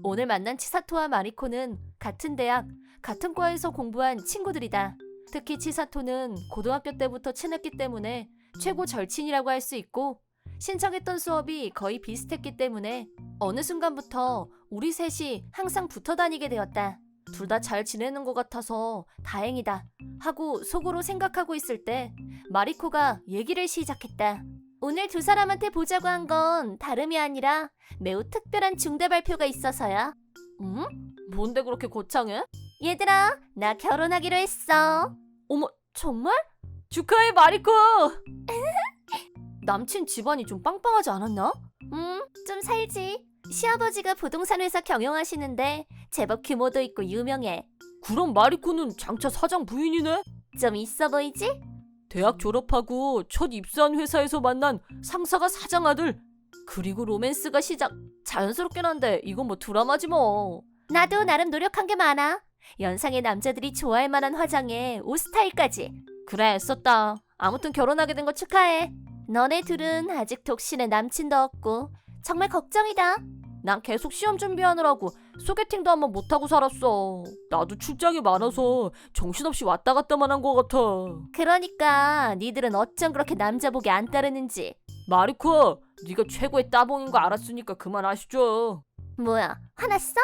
오늘 만난 치사토와 마리코는 같은 대학, 같은 과에서 공부한 친구들이다. 특히 치사토는 고등학교 때부터 친했기 때문에 최고 절친이라고 할 수 있고 신청했던 수업이 거의 비슷했기 때문에 어느 순간부터 우리 셋이 항상 붙어 다니게 되었다. 둘 다 잘 지내는 것 같아서 다행이다 하고 속으로 생각하고 있을 때 마리코가 얘기를 시작했다. 오늘 두 사람한테 보자고 한 건 다름이 아니라 매우 특별한 중대 발표가 있어서야. 응? 뭔데 그렇게 거창해? 얘들아, 나 결혼하기로 했어. 어머, 정말? 축하해 마리코. 남친 집안이 좀 빵빵하지 않았나? 좀 살지. 시아버지가 부동산 회사 경영하시는데 제법 규모도 있고 유명해. 그럼 마리코는 장차 사장 부인이네? 좀 있어 보이지? 대학 졸업하고 첫 입사한 회사에서 만난 상사가 사장 아들. 그리고 로맨스가 시작. 자연스럽긴 한데 이건 뭐 드라마지 뭐. 나도 나름 노력한 게 많아. 연상의 남자들이 좋아할 만한 화장에 옷 스타일까지. 그래, 애썼다. 아무튼 결혼하게 된 거 축하해. 너네 둘은 아직 독신에 남친도 없고 정말 걱정이다. 난 계속 시험 준비하느라고 소개팅도 한번 못하고 살았어. 나도 출장이 많아서 정신없이 왔다 갔다만 한 것 같아. 그러니까 니들은 어쩜 그렇게 남자 복이 안 따르는지. 마리코, 네가 최고의 따봉인 거 알았으니까 그만하시죠. 뭐야, 화났어?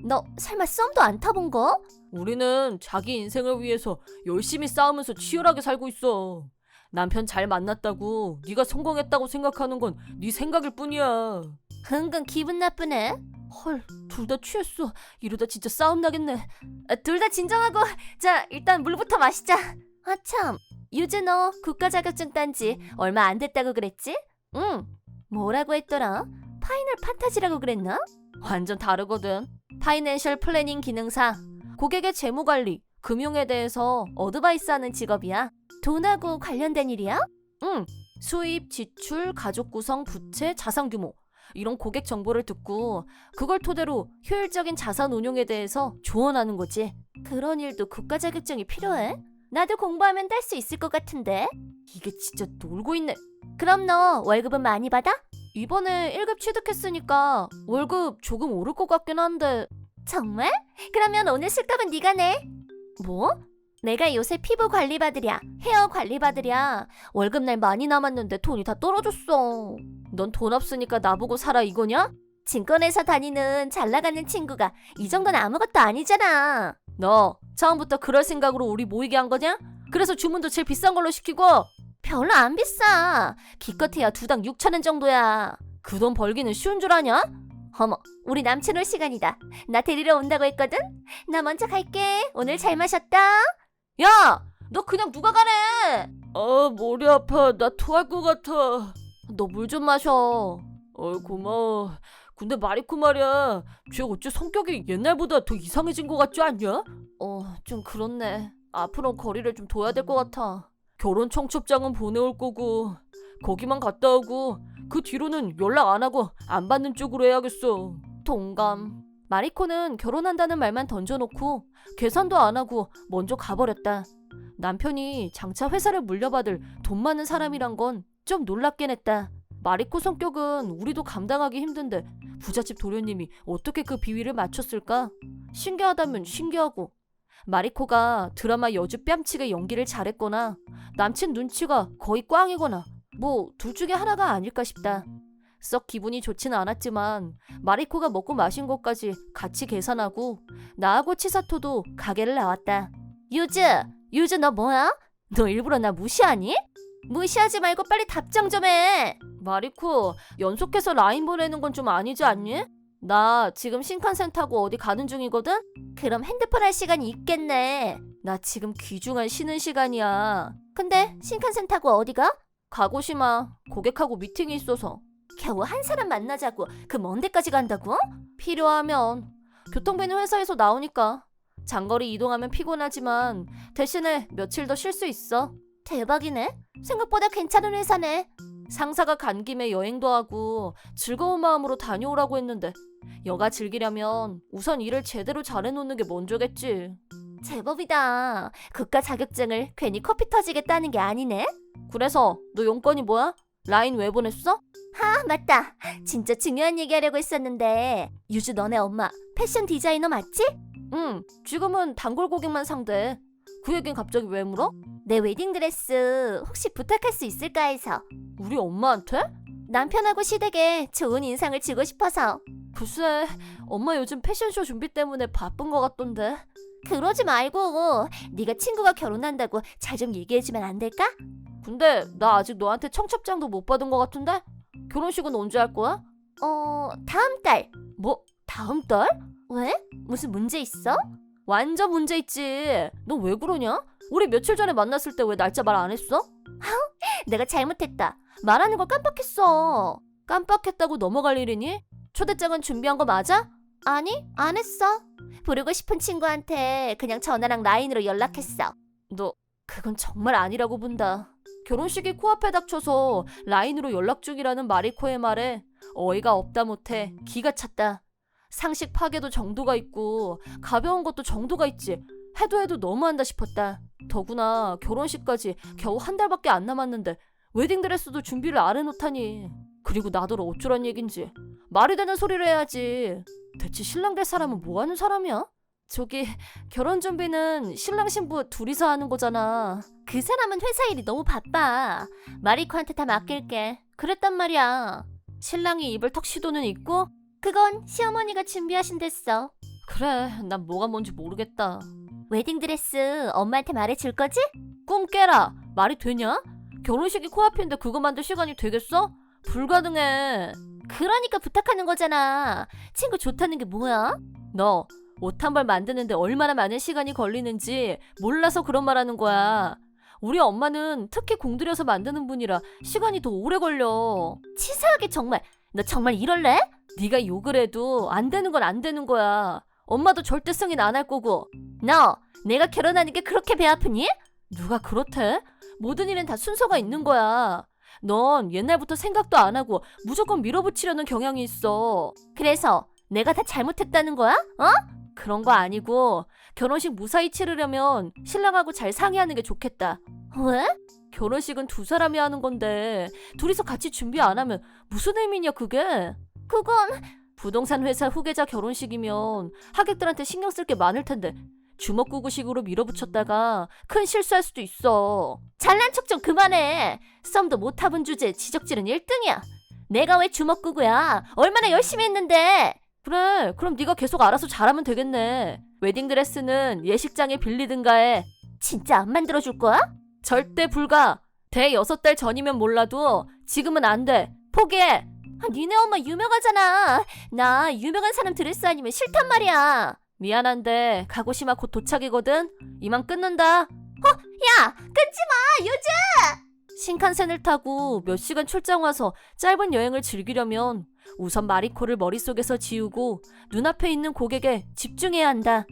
너 설마 썸도 안 타본 거? 우리는 자기 인생을 위해서 열심히 싸우면서 치열하게 살고 있어. 남편 잘 만났다고 네가 성공했다고 생각하는 건 네 생각일 뿐이야. 은근 기분 나쁘네. 헐, 둘 다 취했어. 이러다 진짜 싸움 나겠네. 둘 다 진정하고 자 일단 물부터 마시자. 아 참, 유주 너 국가 자격증 딴 지 얼마 안 됐다고 그랬지? 응, 뭐라고 했더라? 파이널 판타지라고 그랬나? 완전 다르거든. 파이낸셜 플래닝 기능사. 고객의 재무관리, 금융에 대해서 어드바이스하는 직업이야. 돈하고 관련된 일이야? 응, 수입, 지출, 가족 구성, 부채, 자산 규모 이런 고객 정보를 듣고 그걸 토대로 효율적인 자산 운용에 대해서 조언하는 거지. 그런 일도 국가 자격증이 필요해? 나도 공부하면 딸 수 있을 것 같은데. 이게 진짜 놀고 있네. 그럼 너 월급은 많이 받아? 이번에 1급 취득했으니까 월급 조금 오를 것 같긴 한데. 정말? 그러면 오늘 술값은 네가 내. 뭐? 내가 요새 피부 관리 받으랴, 헤어 관리 받으랴. 월급날 많이 남았는데 돈이 다 떨어졌어. 넌 돈 없으니까 나보고 살아 이거냐? 증권회사 다니는 잘 나가는 친구가 이 정도는 아무것도 아니잖아. 너 처음부터 그럴 생각으로 우리 모이게 한 거냐? 그래서 주문도 제일 비싼 걸로 시키고. 별로 안 비싸. 기껏해야 두당 6,000원 정도야. 그 돈 벌기는 쉬운 줄 아냐? 어머, 우리 남친 올 시간이다. 나 데리러 온다고 했거든? 나 먼저 갈게. 오늘 잘 마셨다. 야! 너 그냥 누가 가래! 아, 머리 아파. 나 토할 것 같아. 너 물 좀 마셔. 고마워. 근데 마리코 말이야. 쟤 어째 성격이 옛날보다 더 이상해진 것 같지 않냐? 좀 그렇네. 앞으로 거리를 좀 둬야 될 것 같아. 결혼 청첩장은 보내올 거고 거기만 갔다 오고 그 뒤로는 연락 안 하고 안 받는 쪽으로 해야겠어. 동감. 마리코는 결혼한다는 말만 던져놓고 계산도 안 하고 먼저 가버렸다. 남편이 장차 회사를 물려받을 돈 많은 사람이란 건 좀 놀랍긴 했다. 마리코 성격은 우리도 감당하기 힘든데 부잣집 도련님이 어떻게 그 비위를 맞췄을까? 신기하다면 신기하고. 마리코가 드라마 여주 뺨치게 연기를 잘했거나 남친 눈치가 거의 꽝이거나 뭐 둘 중에 하나가 아닐까 싶다. 썩 기분이 좋지는 않았지만 마리코가 먹고 마신 것까지 같이 계산하고 나하고 치사토도 가게를 나왔다. 유주 너 뭐야? 너 일부러 나 무시하니? 무시하지 말고 빨리 답장 좀 해. 마리코, 연속해서 라인 보내는 건 좀 아니지 않니? 나 지금 신칸센 타고 어디 가는 중이거든? 그럼 핸드폰 할 시간이 있겠네. 나 지금 귀중한 쉬는 시간이야. 근데 신칸센 타고 어디 가? 가고시마. 고객하고 미팅이 있어서. 겨우 한 사람 만나자고 그 먼 데까지 간다고? 필요하면. 교통비는 회사에서 나오니까. 장거리 이동하면 피곤하지만 대신에 며칠 더 쉴 수 있어. 대박이네. 생각보다 괜찮은 회사네. 상사가 간 김에 여행도 하고 즐거운 마음으로 다녀오라고 했는데 여가 즐기려면 우선 일을 제대로 잘해놓는 게 먼저겠지. 제법이다. 국가 자격증을 괜히 커피 터지게 따는 게 아니네. 그래서 너 용건이 뭐야? 라인 왜 보냈어? 아 맞다. 진짜 중요한 얘기하려고 했었는데 유주 너네 엄마 패션 디자이너 맞지? 응, 지금은 단골 고객만 상대해. 그 얘긴 갑자기 왜 물어? 내 웨딩드레스 혹시 부탁할 수 있을까 해서. 우리 엄마한테? 남편하고 시댁에 좋은 인상을 주고 싶어서. 글쎄, 엄마 요즘 패션쇼 준비 때문에 바쁜 것 같던데. 그러지 말고 네가 친구가 결혼한다고 잘 좀 얘기해주면 안 될까? 근데 나 아직 너한테 청첩장도 못 받은 것 같은데? 결혼식은 언제 할 거야? 다음 달. 뭐? 다음 달? 왜? 무슨 문제 있어? 완전 문제 있지. 너 왜 그러냐? 우리 며칠 전에 만났을 때 왜 날짜 말 안 했어? 내가 잘못했다. 말하는 걸 깜빡했어. 깜빡했다고 넘어갈 일이니? 초대장은 준비한 거 맞아? 아니, 안 했어. 부르고 싶은 친구한테 그냥 전화랑 라인으로 연락했어. 너 그건 정말 아니라고 본다. 결혼식이 코앞에 닥쳐서 라인으로 연락 중이라는 마리코의 말에 어이가 없다 못해 기가 찼다. 상식 파괴도 정도가 있고 가벼운 것도 정도가 있지. 해도 너무한다 싶었다. 더구나 결혼식까지 겨우 한 달밖에 안 남았는데 웨딩드레스도 준비를 안 해놓다니. 그리고 나더러 어쩌란 얘긴지 말이 되는 소리를 해야지. 대체 신랑 될 사람은 뭐 하는 사람이야? 저기 결혼 준비는 신랑 신부 둘이서 하는 거잖아. 그 사람은 회사 일이 너무 바빠. 마리코한테 다 맡길게. 그랬단 말이야. 신랑이 입을 턱 시도는 있고 그건 시어머니가 준비하신댔어. 그래 난 뭐가 뭔지 모르겠다. 웨딩드레스 엄마한테 말해줄 거지? 꿈 깨라. 말이 되냐? 결혼식이 코앞인데 그거 만들 시간이 되겠어? 불가능해. 그러니까 부탁하는 거잖아. 친구 좋다는 게 뭐야? 너 옷 한 벌 만드는데 얼마나 많은 시간이 걸리는지 몰라서 그런 말 하는 거야. 우리 엄마는 특히 공들여서 만드는 분이라 시간이 더 오래 걸려. 치사하게 정말. 너 정말 이럴래? 네가 욕을 해도 안 되는 건 안 되는 거야. 엄마도 절대 승인 안 할 거고. 너 내가 결혼하는 게 그렇게 배 아프니? 누가 그렇대? 모든 일엔 다 순서가 있는 거야. 넌 옛날부터 생각도 안 하고 무조건 밀어붙이려는 경향이 있어. 그래서 내가 다 잘못했다는 거야? 어? 그런 거 아니고 결혼식 무사히 치르려면 신랑하고 잘 상의하는 게 좋겠다. 왜? 결혼식은 두 사람이 하는 건데 둘이서 같이 준비 안 하면 무슨 의미냐 그게? 그건 부동산 회사 후계자 결혼식이면 하객들한테 신경 쓸 게 많을 텐데 주먹구구식으로 밀어붙였다가 큰 실수할 수도 있어. 잘난 척 좀 그만해. 썸도 못 타본 주제에 지적질은 1등이야. 내가 왜 주먹구구야? 얼마나 열심히 했는데. 그래 그럼 네가 계속 알아서 잘하면 되겠네. 웨딩드레스는 예식장에 빌리든가 해. 진짜 안 만들어줄 거야? 절대 불가. 대 6달 전이면 몰라도 지금은 안 돼. 포기해. 니네 엄마 유명하잖아. 나 유명한 사람 드레스 아니면 싫단 말이야. 미안한데 가고시마 곧 도착이거든. 이만 끊는다. 야, 끊지 마. 요즘. 신칸센을 타고 몇 시간 출장 와서 짧은 여행을 즐기려면 우선 마리코를 머릿속에서 지우고 눈앞에 있는 고객에 집중해야 한다.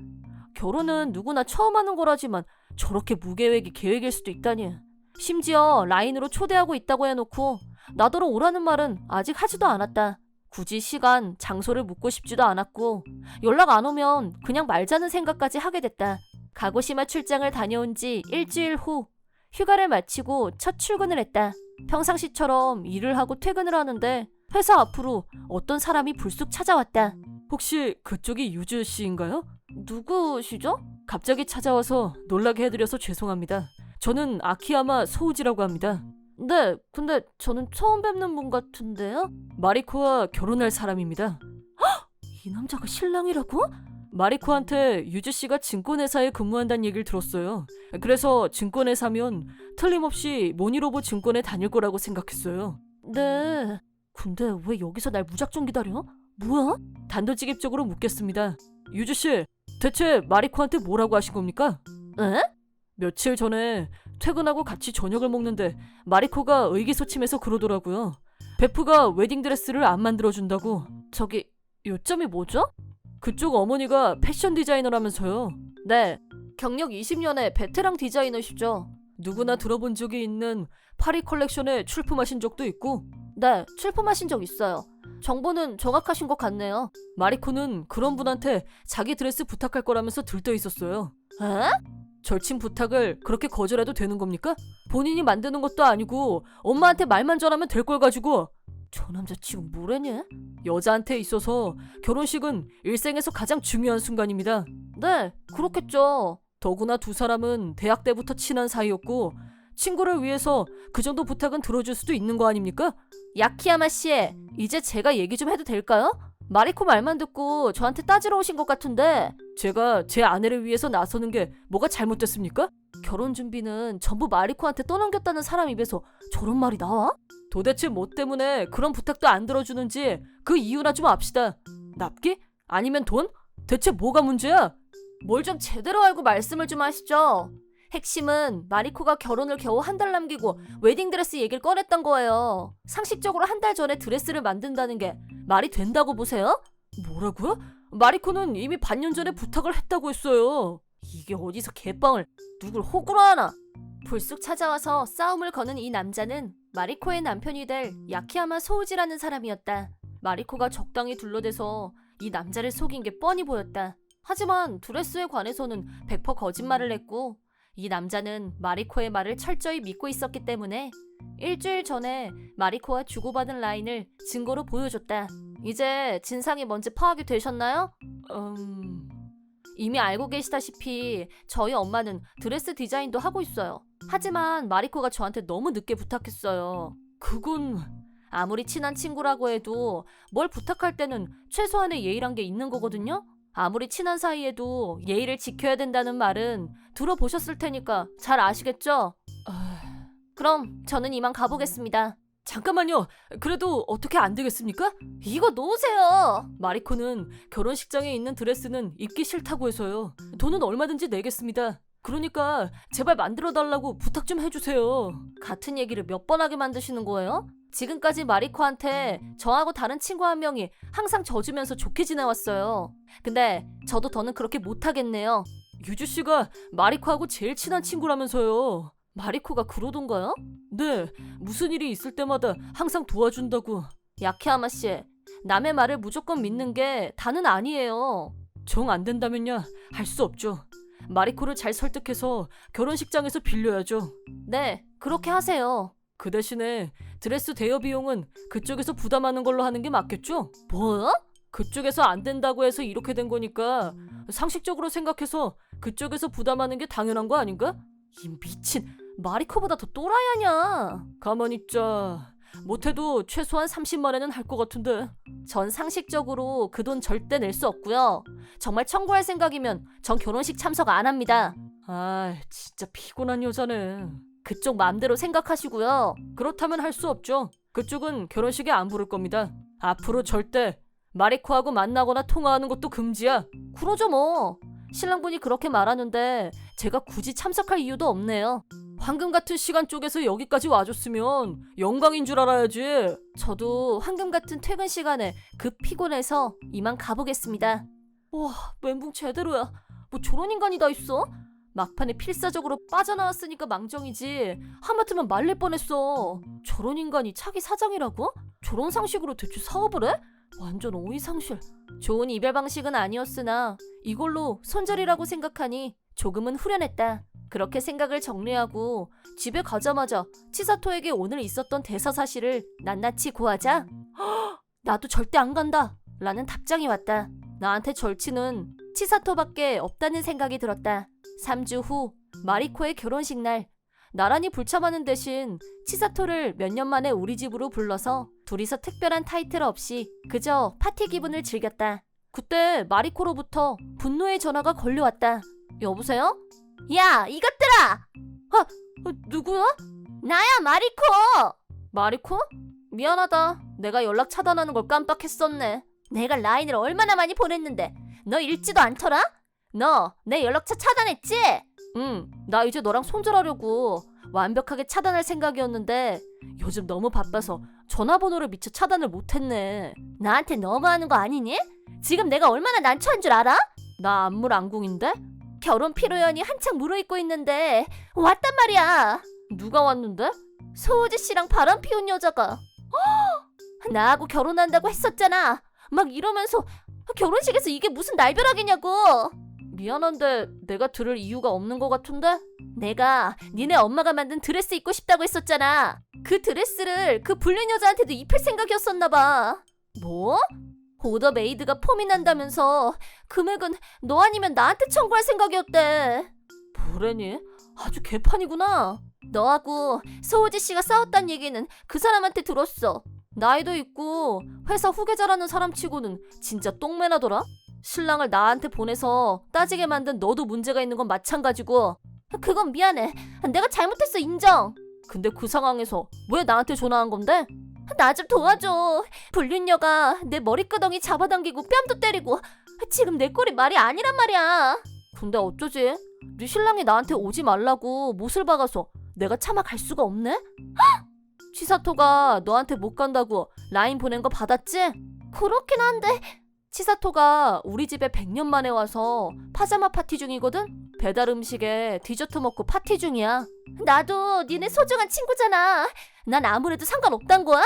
결혼은 누구나 처음 하는 거라지만 저렇게 무계획이 계획일 수도 있다니. 심지어 라인으로 초대하고 있다고 해놓고 나더러 오라는 말은 아직 하지도 않았다. 굳이 시간, 장소를 묻고 싶지도 않았고 연락 안 오면 그냥 말자는 생각까지 하게 됐다. 가고시마 출장을 다녀온 지 일주일 후 휴가를 마치고 첫 출근을 했다. 평상시처럼 일을 하고 퇴근을 하는데 회사 앞으로 어떤 사람이 불쑥 찾아왔다. 혹시 그쪽이 유주 씨인가요? 누구시죠? 갑자기 찾아와서 놀라게 해드려서 죄송합니다. 저는 아키야마 소우지라고 합니다. 네, 근데 저는 처음 뵙는 분 같은데요? 마리코와 결혼할 사람입니다. 헉! 이 남자가 신랑이라고? 마리코한테 유주 씨가 증권회사에 근무한다는 얘기를 들었어요. 그래서 증권회사면 틀림없이 모니로보 증권에 다닐 거라고 생각했어요. 네. 근데 왜 여기서 날 무작정 기다려? 뭐야? 단도직입적으로 묻겠습니다. 유주 씨, 대체 마리코한테 뭐라고 하신 겁니까? 에? 며칠 전에 퇴근하고 같이 저녁을 먹는데 마리코가 의기소침해서 그러더라고요. 베프가 웨딩드레스를 안 만들어준다고. 저기 요점이 뭐죠? 그쪽 어머니가 패션 디자이너라면서요. 네, 경력 20년의 베테랑 디자이너시죠. 누구나 들어본 적이 있는 파리 컬렉션에 출품하신 적도 있고. 네, 출품하신 적 있어요. 정보는 정확하신 것 같네요. 마리코는 그런 분한테 자기 드레스 부탁할 거라면서 들떠 있었어요. 에? 절친 부탁을 그렇게 거절해도 되는 겁니까? 본인이 만드는 것도 아니고 엄마한테 말만 전하면 될 걸 가지고. 저 남자 지금 뭐래냐? 여자한테 있어서 결혼식은 일생에서 가장 중요한 순간입니다. 네, 그렇겠죠. 더구나 두 사람은 대학 때부터 친한 사이였고 친구를 위해서 그 정도 부탁은 들어줄 수도 있는 거 아닙니까? 야키야마 씨, 이제 제가 얘기 좀 해도 될까요? 마리코 말만 듣고 저한테 따지러 오신 것 같은데 제가 제 아내를 위해서 나서는 게 뭐가 잘못됐습니까? 결혼 준비는 전부 마리코한테 떠넘겼다는 사람 입에서 저런 말이 나와? 도대체 뭐 때문에 그런 부탁도 안 들어주는지 그 이유나 좀 압시다. 납기? 아니면 돈? 대체 뭐가 문제야? 뭘 좀 제대로 알고 말씀을 좀 하시죠. 핵심은 마리코가 결혼을 겨우 한 달 남기고 웨딩드레스 얘기를 꺼냈던 거예요. 상식적으로 한 달 전에 드레스를 만든다는 게 말이 된다고 보세요? 뭐라고요? 마리코는 이미 반년 전에 부탁을 했다고 했어요. 이게 어디서 개빵을 누굴 호구로 하나? 불쑥 찾아와서 싸움을 거는 이 남자는 마리코의 남편이 될 야키야마 소우지라는 사람이었다. 마리코가 적당히 둘러대서 이 남자를 속인 게 뻔히 보였다. 하지만 드레스에 관해서는 100% 거짓말을 했고 이 남자는 마리코의 말을 철저히 믿고 있었기 때문에 일주일 전에 마리코와 주고받은 라인을 증거로 보여줬다. 이제 진상이 뭔지 파악이 되셨나요? 이미 알고 계시다시피 저희 엄마는 드레스 디자인도 하고 있어요. 하지만 마리코가 저한테 너무 늦게 부탁했어요. 그건 아무리 친한 친구라고 해도 뭘 부탁할 때는 최소한의 예의란 게 있는 거거든요? 아무리 친한 사이에도 예의를 지켜야 된다는 말은 들어보셨을 테니까 잘 아시겠죠? 그럼 저는 이만 가보겠습니다. 잠깐만요. 그래도 어떻게 안 되겠습니까? 이거 놓으세요. 마리코는 결혼식장에 있는 드레스는 입기 싫다고 해서요. 돈은 얼마든지 내겠습니다. 그러니까 제발 만들어달라고 부탁 좀 해주세요. 같은 얘기를 몇 번 하게 만드시는 거예요? 지금까지 마리코한테 저하고 다른 친구 한 명이 항상 져주면서 좋게 지내왔어요. 근데 저도 더는 그렇게 못하겠네요. 유주씨가 마리코하고 제일 친한 친구라면서요. 마리코가 그러던가요? 네, 무슨 일이 있을 때마다 항상 도와준다고. 야키야마 씨, 남의 말을 무조건 믿는 게 다는 아니에요. 정 안 된다면야 할 수 없죠. 마리코를 잘 설득해서 결혼식장에서 빌려야죠. 네, 그렇게 하세요. 그 대신에 드레스 대여 비용은 그쪽에서 부담하는 걸로 하는 게 맞겠죠? 뭐요? 그쪽에서 안 된다고 해서 이렇게 된 거니까 상식적으로 생각해서 그쪽에서 부담하는 게 당연한 거 아닌가? 이 미친, 마리코보다 더 또라이 아냐. 가만히 있자. 못해도 최소한 30만 원은 할 것 같은데. 전 상식적으로 그 돈 절대 낼 수 없고요. 정말 청구할 생각이면 전 결혼식 참석 안 합니다. 아, 진짜 피곤한 여자네. 그쪽 마음대로 생각하시고요. 그렇다면 할 수 없죠. 그쪽은 결혼식에 안 부를 겁니다. 앞으로 절대 마리코하고 만나거나 통화하는 것도 금지야. 그러죠 뭐. 신랑분이 그렇게 말하는데 제가 굳이 참석할 이유도 없네요. 황금 같은 시간 쪼개서 여기까지 와줬으면 영광인 줄 알아야지. 저도 황금 같은 퇴근 시간에 급 피곤해서 이만 가보겠습니다. 와, 멘붕 제대로야. 뭐 저런 인간이 다 있어? 막판에 필사적으로 빠져나왔으니까 망정이지 하마터면 말릴 뻔했어. 저런 인간이 차기 사장이라고? 저런 상식으로 대체 사업을 해? 완전 오이상실. 좋은 이별 방식은 아니었으나 이걸로 손절이라고 생각하니 조금은 후련했다. 그렇게 생각을 정리하고 집에 가자마자 치사토에게 오늘 있었던 대사 사실을 낱낱이 고하자 나도 절대 안 간다 라는 답장이 왔다. 나한테 절친은 치사토밖에 없다는 생각이 들었다. 3주 후 마리코의 결혼식 날 나란히 불참하는 대신 치사토를 몇 년 만에 우리 집으로 불러서 둘이서 특별한 타이틀 없이 그저 파티 기분을 즐겼다. 그때 마리코로부터 분노의 전화가 걸려왔다. 여보세요? 야, 이것들아! 누구야? 나야, 마리코! 마리코? 미안하다. 내가 연락 차단하는 걸 깜빡했었네. 내가 라인을 얼마나 많이 보냈는데 너 읽지도 않더라? 너 내 연락처 차단했지? 응, 나 이제 너랑 손절하려고 완벽하게 차단할 생각이었는데 요즘 너무 바빠서 전화번호를 미처 차단을 못했네. 나한테 너무하는 거 아니니? 지금 내가 얼마나 난처한 줄 알아? 나 안물안궁인데? 결혼 피로연이 한창 무르익고 있는데 왔단 말이야. 누가 왔는데? 소우지 씨랑 바람 피운 여자가. 나하고 결혼한다고 했었잖아. 막 이러면서 결혼식에서 이게 무슨 날벼락이냐고. 미안한데 내가 들을 이유가 없는 것 같은데? 내가 니네 엄마가 만든 드레스 입고 싶다고 했었잖아. 그 드레스를 그 불륜 여자한테도 입힐 생각이었었나 봐. 뭐? 오더 메이드가 폼이 난다면서 금액은 너 아니면 나한테 청구할 생각이었대. 뭐래니? 아주 개판이구나. 너하고 소우지 씨가 싸웠단 얘기는 그 사람한테 들었어. 나이도 있고 회사 후계자라는 사람치고는 진짜 똥매나더라. 신랑을 나한테 보내서 따지게 만든 너도 문제가 있는 건 마찬가지고. 그건 미안해. 내가 잘못했어, 인정. 근데 그 상황에서 왜 나한테 전화한 건데? 나 좀 도와줘. 불륜녀가 내 머리끄덩이 잡아당기고 뺨도 때리고 지금 내 꼴이 말이 아니란 말이야. 근데 어쩌지? 네 신랑이 나한테 오지 말라고 못을 박아서 내가 차마 갈 수가 없네? 치사토가 너한테 못 간다고 라인 보낸 거 받았지? 그렇긴 한데 치사토가 우리 집에 100년 만에 와서 파자마 파티 중이거든? 배달 음식에 디저트 먹고 파티 중이야. 나도 니네 소중한 친구잖아. 난 아무래도 상관없단 거야?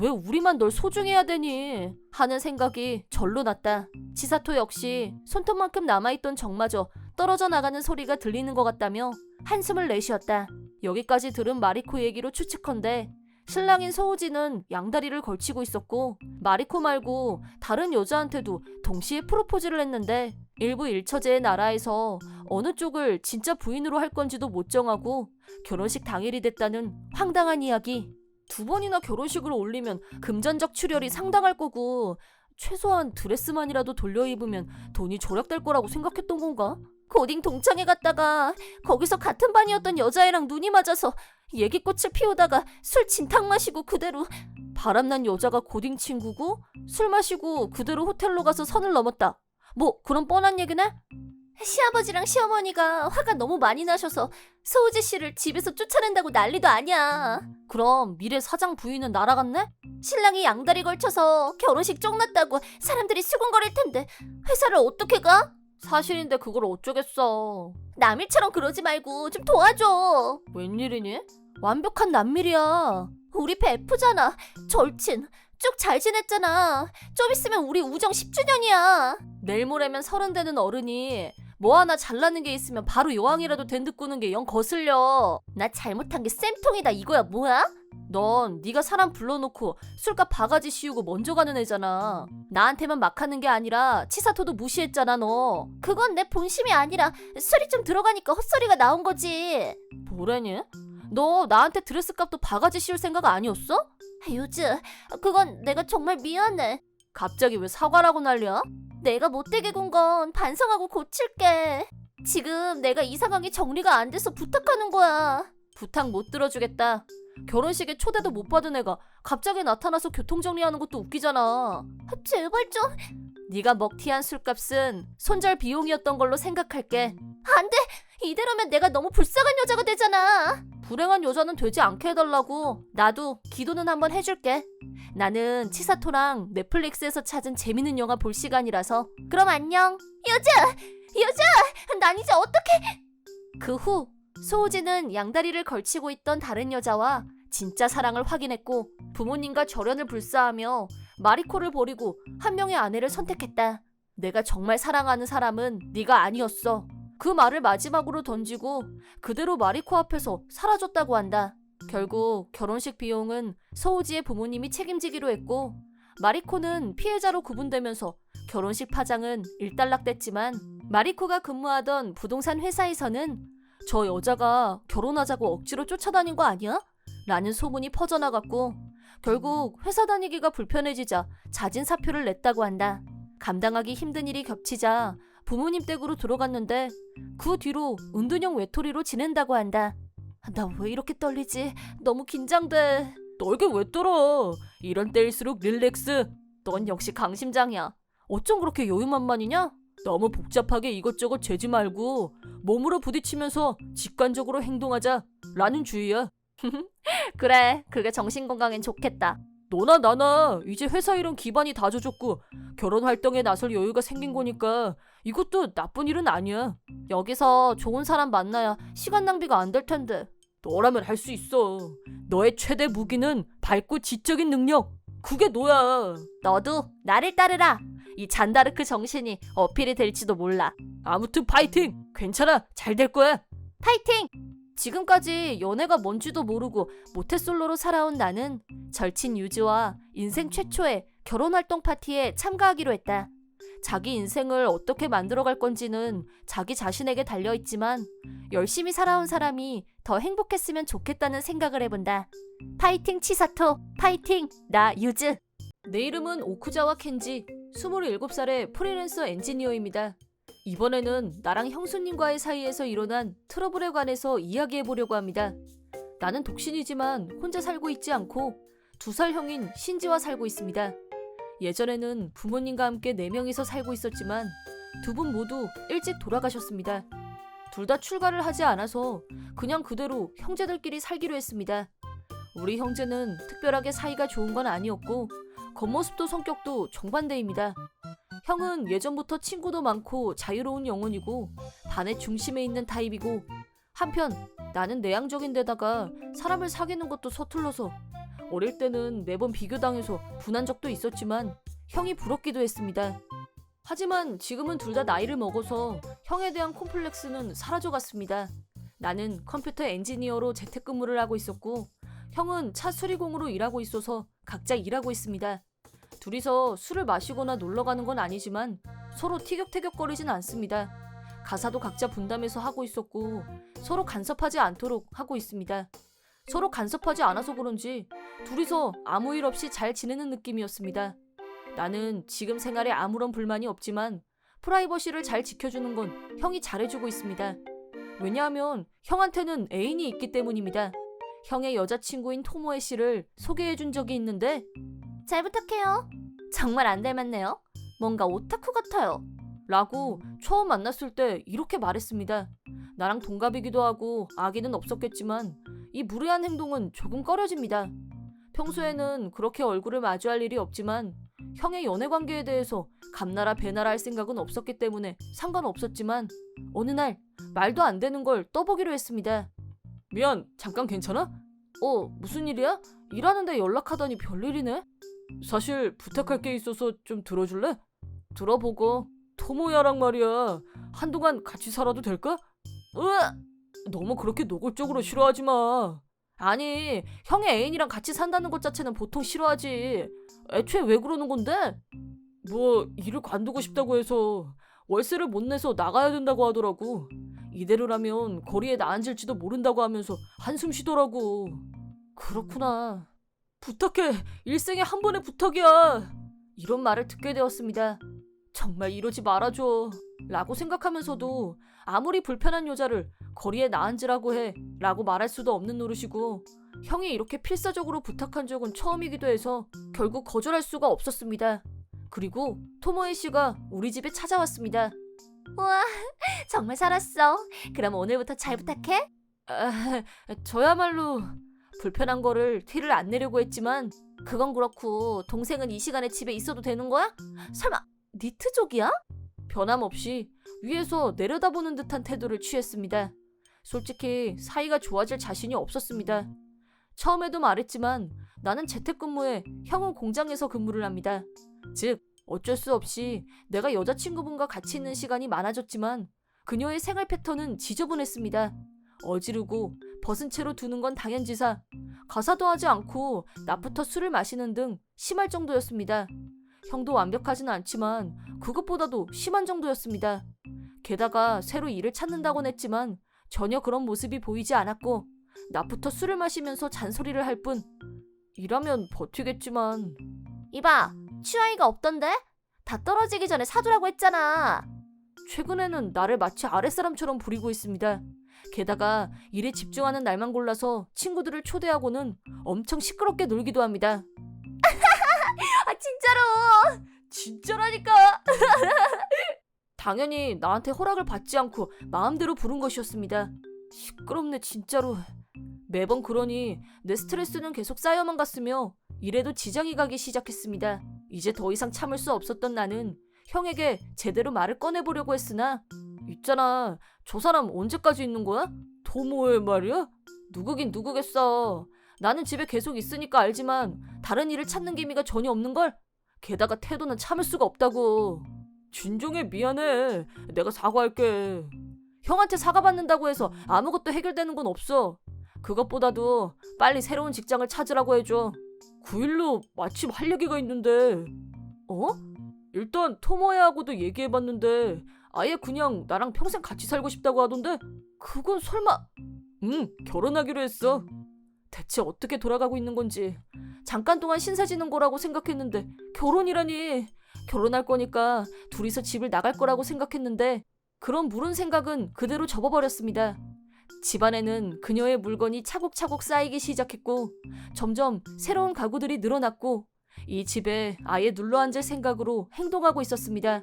왜 우리만 널 소중해야 되니? 하는 생각이 절로 났다. 치사토 역시 손톱만큼 남아있던 정마저 떨어져 나가는 소리가 들리는 것 같다며 한숨을 내쉬었다. 여기까지 들은 마리코 얘기로 추측컨대 신랑인 소우지는 양다리를 걸치고 있었고 마리코 말고 다른 여자한테도 동시에 프로포즈를 했는데 일부 일처제의 나라에서 어느 쪽을 진짜 부인으로 할 건지도 못 정하고 결혼식 당일이 됐다는 황당한 이야기. 2번이나 결혼식을 올리면 금전적 출혈이 상당할 거고 최소한 드레스만이라도 돌려 입으면 돈이 절약될 거라고 생각했던 건가? 고딩 동창회 갔다가 거기서 같은 반이었던 여자애랑 눈이 맞아서 얘기꽃을 피우다가 술 진탕 마시고 그대로. 바람난 여자가 고딩 친구고 술 마시고 그대로 호텔로 가서 선을 넘었다. 뭐 그런 뻔한 얘기네? 시아버지랑 시어머니가 화가 너무 많이 나셔서 소우지 씨를 집에서 쫓아낸다고 난리도 아니야. 그럼 미래 사장 부인은 날아갔네? 신랑이 양다리 걸쳐서 결혼식 쪽났다고 사람들이 수군거릴 텐데 회사를 어떻게 가? 사실인데 그걸 어쩌겠어. 남일처럼 그러지 말고 좀 도와줘. 웬일이니? 완벽한 남일이야. 우리 베프잖아. 절친. 쭉 잘 지냈잖아. 좀 있으면 우리 우정 10주년이야. 내일 모레면 30 되는 어른이 뭐 하나 잘나는 게 있으면 바로 여왕이라도 된 듯 꾸는 게 영 거슬려. 나 잘못한 게 쌤통이다 이거야 뭐야? 넌 네가 사람 불러놓고 술값 바가지 씌우고 먼저 가는 애잖아. 나한테만 막 하는 게 아니라 치사토도 무시했잖아 너. 그건 내 본심이 아니라 술이 좀 들어가니까 헛소리가 나온 거지. 뭐라니? 너 나한테 드레스값도 바가지 씌울 생각 아니었어? 유즈, 그건 내가 정말 미안해. 갑자기 왜 사과라고 난리야? 내가 못되게 군 건 반성하고 고칠게. 지금 내가 이 상황이 정리가 안 돼서 부탁하는 거야. 부탁 못 들어주겠다. 결혼식에 초대도 못 받은 애가 갑자기 나타나서 교통정리하는 것도 웃기잖아. 제발 좀. 네가 먹튀한 술값은 손절 비용이었던 걸로 생각할게. 안 돼. 이대로면 내가 너무 불쌍한 여자가 되잖아. 불행한 여자는 되지 않게 해달라고. 나도 기도는 한번 해줄게. 나는 치사토랑 넷플릭스에서 찾은 재밌는 영화 볼 시간이라서. 그럼 안녕. 여자! 난 이제 어떡해? 그 후 소우지는 양다리를 걸치고 있던 다른 여자와 진짜 사랑을 확인했고 부모님과 절연을 불사하며 마리코를 버리고 한 명의 아내를 선택했다. 내가 정말 사랑하는 사람은 네가 아니었어. 그 말을 마지막으로 던지고 그대로 마리코 앞에서 사라졌다고 한다. 결국 결혼식 비용은 소우지의 부모님이 책임지기로 했고 마리코는 피해자로 구분되면서 결혼식 파장은 일단락됐지만 마리코가 근무하던 부동산 회사에서는 저 여자가 결혼하자고 억지로 쫓아다닌 거 아니야? 라는 소문이 퍼져나갔고 결국 회사 다니기가 불편해지자 자진 사표를 냈다고 한다. 감당하기 힘든 일이 겹치자 부모님 댁으로 들어갔는데 그 뒤로 은둔형 외톨이로 지낸다고 한다. 나 왜 이렇게 떨리지? 너무 긴장돼. 너에게 왜 떨어? 이런 때일수록 릴렉스. 넌 역시 강심장이야. 어쩜 그렇게 여유만만이냐? 너무 복잡하게 이것저것 재지 말고 몸으로 부딪히면서 직관적으로 행동하자 라는 주의야. 그래, 그게 정신건강엔 좋겠다. 너나 나나 이제 회사 일은 기반이 다져졌고 결혼 활동에 나설 여유가 생긴 거니까 이것도 나쁜 일은 아니야. 여기서 좋은 사람 만나야 시간 낭비가 안 될 텐데. 너라면 할 수 있어. 너의 최대 무기는 밝고 지적인 능력. 그게 너야. 너도 나를 따르라. 이 잔다르크 정신이 어필이 될지도 몰라. 아무튼 파이팅! 괜찮아, 잘 될 거야. 파이팅! 지금까지 연애가 뭔지도 모르고 모태솔로로 살아온 나는 절친 유즈와 인생 최초의 결혼활동 파티에 참가하기로 했다. 자기 인생을 어떻게 만들어갈 건지는 자기 자신에게 달려있지만 열심히 살아온 사람이 더 행복했으면 좋겠다는 생각을 해본다. 파이팅 치사토, 파이팅 나 유즈. 내 이름은 오쿠자와 켄지, 27살의 프리랜서 엔지니어입니다. 이번에는 나랑 형수님과의 사이에서 일어난 트러블에 관해서 이야기해보려고 합니다. 나는 독신이지만 혼자 살고 있지 않고 2살 형인 신지와 살고 있습니다. 예전에는 부모님과 함께 4명이서 살고 있었지만 2분 모두 일찍 돌아가셨습니다. 둘 다 출가를 하지 않아서 그냥 그대로 형제들끼리 살기로 했습니다. 우리 형제는 특별하게 사이가 좋은 건 아니었고 겉모습도 성격도 정반대입니다. 형은 예전부터 친구도 많고 자유로운 영혼이고 반의 중심에 있는 타입이고 한편 나는 내향적인 데다가 사람을 사귀는 것도 서툴러서 어릴 때는 매번 비교당해서 분한 적도 있었지만 형이 부럽기도 했습니다. 하지만 지금은 둘 다 나이를 먹어서 형에 대한 콤플렉스는 사라져갔습니다. 나는 컴퓨터 엔지니어로 재택근무를 하고 있었고 형은 차 수리공으로 일하고 있어서 각자 일하고 있습니다. 둘이서 술을 마시거나 놀러 가는 건 아니지만 서로 티격태격거리진 않습니다. 가사도 각자 분담해서 하고 있었고 서로 간섭하지 않도록 하고 있습니다. 서로 간섭하지 않아서 그런지 둘이서 아무 일 없이 잘 지내는 느낌이었습니다. 나는 지금 생활에 아무런 불만이 없지만 프라이버시를 잘 지켜주는 건 형이 잘해주고 있습니다. 왜냐하면 형한테는 애인이 있기 때문입니다. 형의 여자친구인 토모에 씨를 소개해준 적이 있는데 잘 부탁해요. 정말 안 닮았네요. 뭔가 오타쿠 같아요. 라고 처음 만났을 때 이렇게 말했습니다. 나랑 동갑이기도 하고 아기는 없었겠지만 이 무례한 행동은 조금 꺼려집니다. 평소에는 그렇게 얼굴을 마주할 일이 없지만 형의 연애관계에 대해서 감나라 배나라 할 생각은 없었기 때문에 상관없었지만 어느 날 말도 안 되는 걸 떠보기로 했습니다. 미안, 잠깐 괜찮아? 무슨 일이야? 일하는데 연락하다니 별일이네? 사실 부탁할 게 있어서 좀 들어줄래? 들어보고. 토모야랑 말이야. 한동안 같이 살아도 될까? 너무 그렇게 노골적으로 싫어하지 마. 아니, 형의 애인이랑 같이 산다는 것 자체는 보통 싫어하지. 애초에 왜 그러는 건데? 뭐 일을 관두고 싶다고 해서 월세를 못 내서 나가야 된다고 하더라고. 이대로라면 거리에 나앉을지도 모른다고 하면서 한숨 쉬더라고. 그렇구나. 부탁해. 일생에 한 번의 부탁이야. 이런 말을 듣게 되었습니다. 정말 이러지 말아줘 라고 생각하면서도 아무리 불편한 여자를 거리에 나앉으라고 해 라고 말할 수도 없는 노릇이고 형이 이렇게 필사적으로 부탁한 적은 처음이기도 해서 결국 거절할 수가 없었습니다. 그리고 토모에 씨가 우리 집에 찾아왔습니다. 우와, 정말 살았어. 그럼 오늘부터 잘 부탁해. 저야말로 불편한 거를 티를 안 내려고 했지만 그건 그렇고 동생은 이 시간에 집에 있어도 되는 거야? 설마 니트족이야? 변함없이 위에서 내려다보는 듯한 태도를 취했습니다. 솔직히 사이가 좋아질 자신이 없었습니다. 처음에도 말했지만 나는 재택근무에 형은 공장에서 근무를 합니다. 즉 어쩔 수 없이 내가 여자친구분과 같이 있는 시간이 많아졌지만 그녀의 생활 패턴은 지저분했습니다. 어지르고 벗은 채로 두는 건 당연지사 가사도 하지 않고 낮부터 술을 마시는 등 심할 정도였습니다. 형도 완벽하진 않지만 그것보다도 심한 정도였습니다. 게다가 새로 일을 찾는다곤 했지만 전혀 그런 모습이 보이지 않았고 낮부터 술을 마시면서 잔소리를 할 뿐. 이라면 버티겠지만. 이봐, 취아이가 없던데? 다 떨어지기 전에 사두라고 했잖아. 최근에는 나를 마치 아랫사람처럼 부리고 있습니다. 게다가 일에 집중하는 날만 골라서 친구들을 초대하고는 엄청 시끄럽게 놀기도 합니다. 진짜로. 진짜라니까. 당연히 나한테 허락을 받지 않고 마음대로 부른 것이었습니다. 시끄럽네 진짜로. 매번 그러니 내 스트레스는 계속 쌓여만 갔으며 일에도 지장이 가기 시작했습니다. 이제 더 이상 참을 수 없었던 나는 형에게 제대로 말을 꺼내보려고 했으나 있잖아, 저 사람 언제까지 있는 거야? 도모에 말이야? 누구긴 누구겠어. 나는 집에 계속 있으니까 알지만 다른 일을 찾는 기미가 전혀 없는걸? 게다가 태도는 참을 수가 없다고. 진정해, 미안해. 내가 사과할게. 형한테 사과받는다고 해서 아무것도 해결되는 건 없어. 그것보다도 빨리 새로운 직장을 찾으라고 해줘. 9일로 마침 할 얘기가 있는데. 일단 토모야하고도 얘기해봤는데 아예 그냥 나랑 평생 같이 살고 싶다고 하던데. 그건 설마. 결혼하기로 했어. 대체 어떻게 돌아가고 있는 건지. 잠깐 동안 신세 지는 거라고 생각했는데 결혼이라니. 결혼할 거니까 둘이서 집을 나갈 거라고 생각했는데 그런 무른 생각은 그대로 접어버렸습니다. 집안에는 그녀의 물건이 차곡차곡 쌓이기 시작했고 점점 새로운 가구들이 늘어났고 이 집에 아예 눌러앉을 생각으로 행동하고 있었습니다.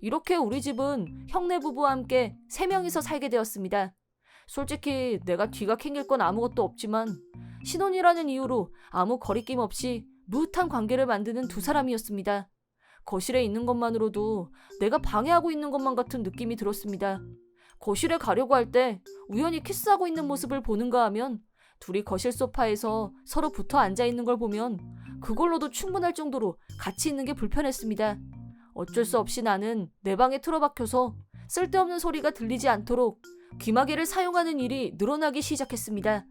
이렇게 우리 집은 형네 부부와 함께 3명이서 살게 되었습니다. 솔직히 내가 뒤가 캥길 건 아무것도 없지만 신혼이라는 이유로 아무 거리낌 없이 무흐한 관계를 만드는 두 사람이었습니다. 거실에 있는 것만으로도 내가 방해하고 있는 것만 같은 느낌이 들었습니다. 거실에 가려고 할 때 우연히 키스하고 있는 모습을 보는가 하면 둘이 거실 소파에서 서로 붙어 앉아 있는 걸 보면 그걸로도 충분할 정도로 같이 있는 게 불편했습니다. 어쩔 수 없이 나는 내 방에 틀어박혀서 쓸데없는 소리가 들리지 않도록 귀마개를 사용하는 일이 늘어나기 시작했습니다.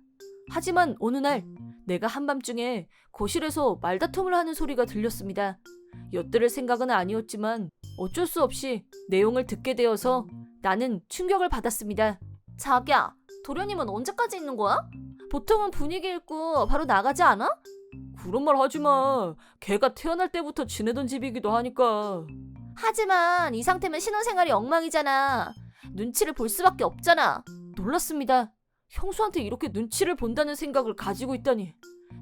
하지만 어느 날 내가 한밤중에 거실에서 말다툼을 하는 소리가 들렸습니다. 엿들을 생각은 아니었지만 어쩔 수 없이 내용을 듣게 되어서 나는 충격을 받았습니다. 자기야, 도련님은 언제까지 있는 거야? 보통은 분위기 읽고 바로 나가지 않아? 그런 말 하지 마. 걔가 태어날 때부터 지내던 집이기도 하니까. 하지만 이 상태면 신혼생활이 엉망이잖아. 눈치를 볼 수밖에 없잖아. 놀랐습니다. 형수한테 이렇게 눈치를 본다는 생각을 가지고 있다니.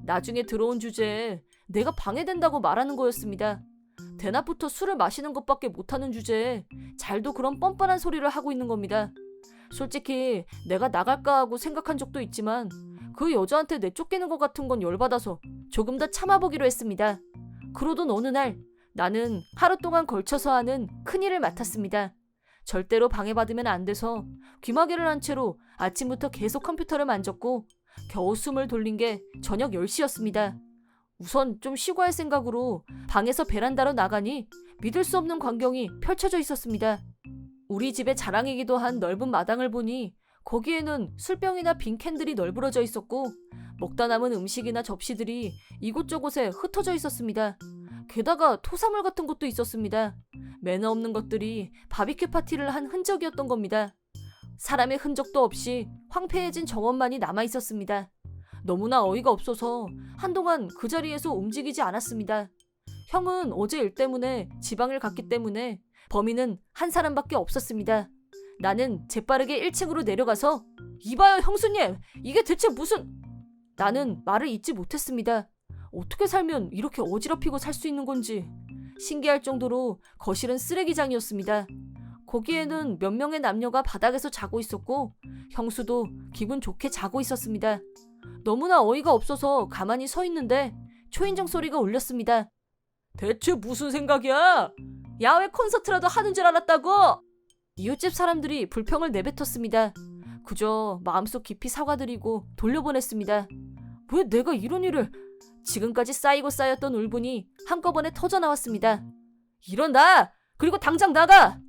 나중에 들어온 주제에 내가 방해된다고 말하는 거였습니다. 대낮부터 술을 마시는 것밖에 못하는 주제에 잘도 그런 뻔뻔한 소리를 하고 있는 겁니다. 솔직히 내가 나갈까 하고 생각한 적도 있지만 그 여자한테 내쫓기는 것 같은 건 열받아서 조금 더 참아보기로 했습니다. 그러던 어느 날 나는 하루 동안 걸쳐서 하는 큰일을 맡았습니다. 절대로 방해받으면 안 돼서 귀마개를 한 채로 아침부터 계속 컴퓨터를 만졌고 겨우 숨을 돌린 게 저녁 10시였습니다. 우선 좀 쉬고 할 생각으로 방에서 베란다로 나가니 믿을 수 없는 광경이 펼쳐져 있었습니다. 우리 집의 자랑이기도 한 넓은 마당을 보니 거기에는 술병이나 빈 캔들이 널브러져 있었고 먹다 남은 음식이나 접시들이 이곳저곳에 흩어져 있었습니다. 게다가 토사물 같은 것도 있었습니다. 매너 없는 것들이 바비큐 파티를 한 흔적이었던 겁니다. 사람의 흔적도 없이 황폐해진 정원만이 남아 있었습니다. 너무나 어이가 없어서 한동안 그 자리에서 움직이지 않았습니다. 형은 어제 일 때문에 지방을 갔기 때문에 범인은 한 사람밖에 없었습니다. 나는 재빠르게 1층으로 내려가서 이봐요 형수님, 이게 대체 무슨... 나는 말을 잇지 못했습니다. 어떻게 살면 이렇게 어지럽히고 살 수 있는 건지 신기할 정도로 거실은 쓰레기장이었습니다. 거기에는 몇 명의 남녀가 바닥에서 자고 있었고 형수도 기분 좋게 자고 있었습니다. 너무나 어이가 없어서 가만히 서 있는데 초인종 소리가 울렸습니다. 대체 무슨 생각이야? 야외 콘서트라도 하는 줄 알았다고! 이웃집 사람들이 불평을 내뱉었습니다. 그저 마음속 깊이 사과드리고 돌려보냈습니다. 왜 내가 이런 일을... 지금까지 쌓이고 쌓였던 울분이 한꺼번에 터져나왔습니다. 일어나! 그리고 당장 나가!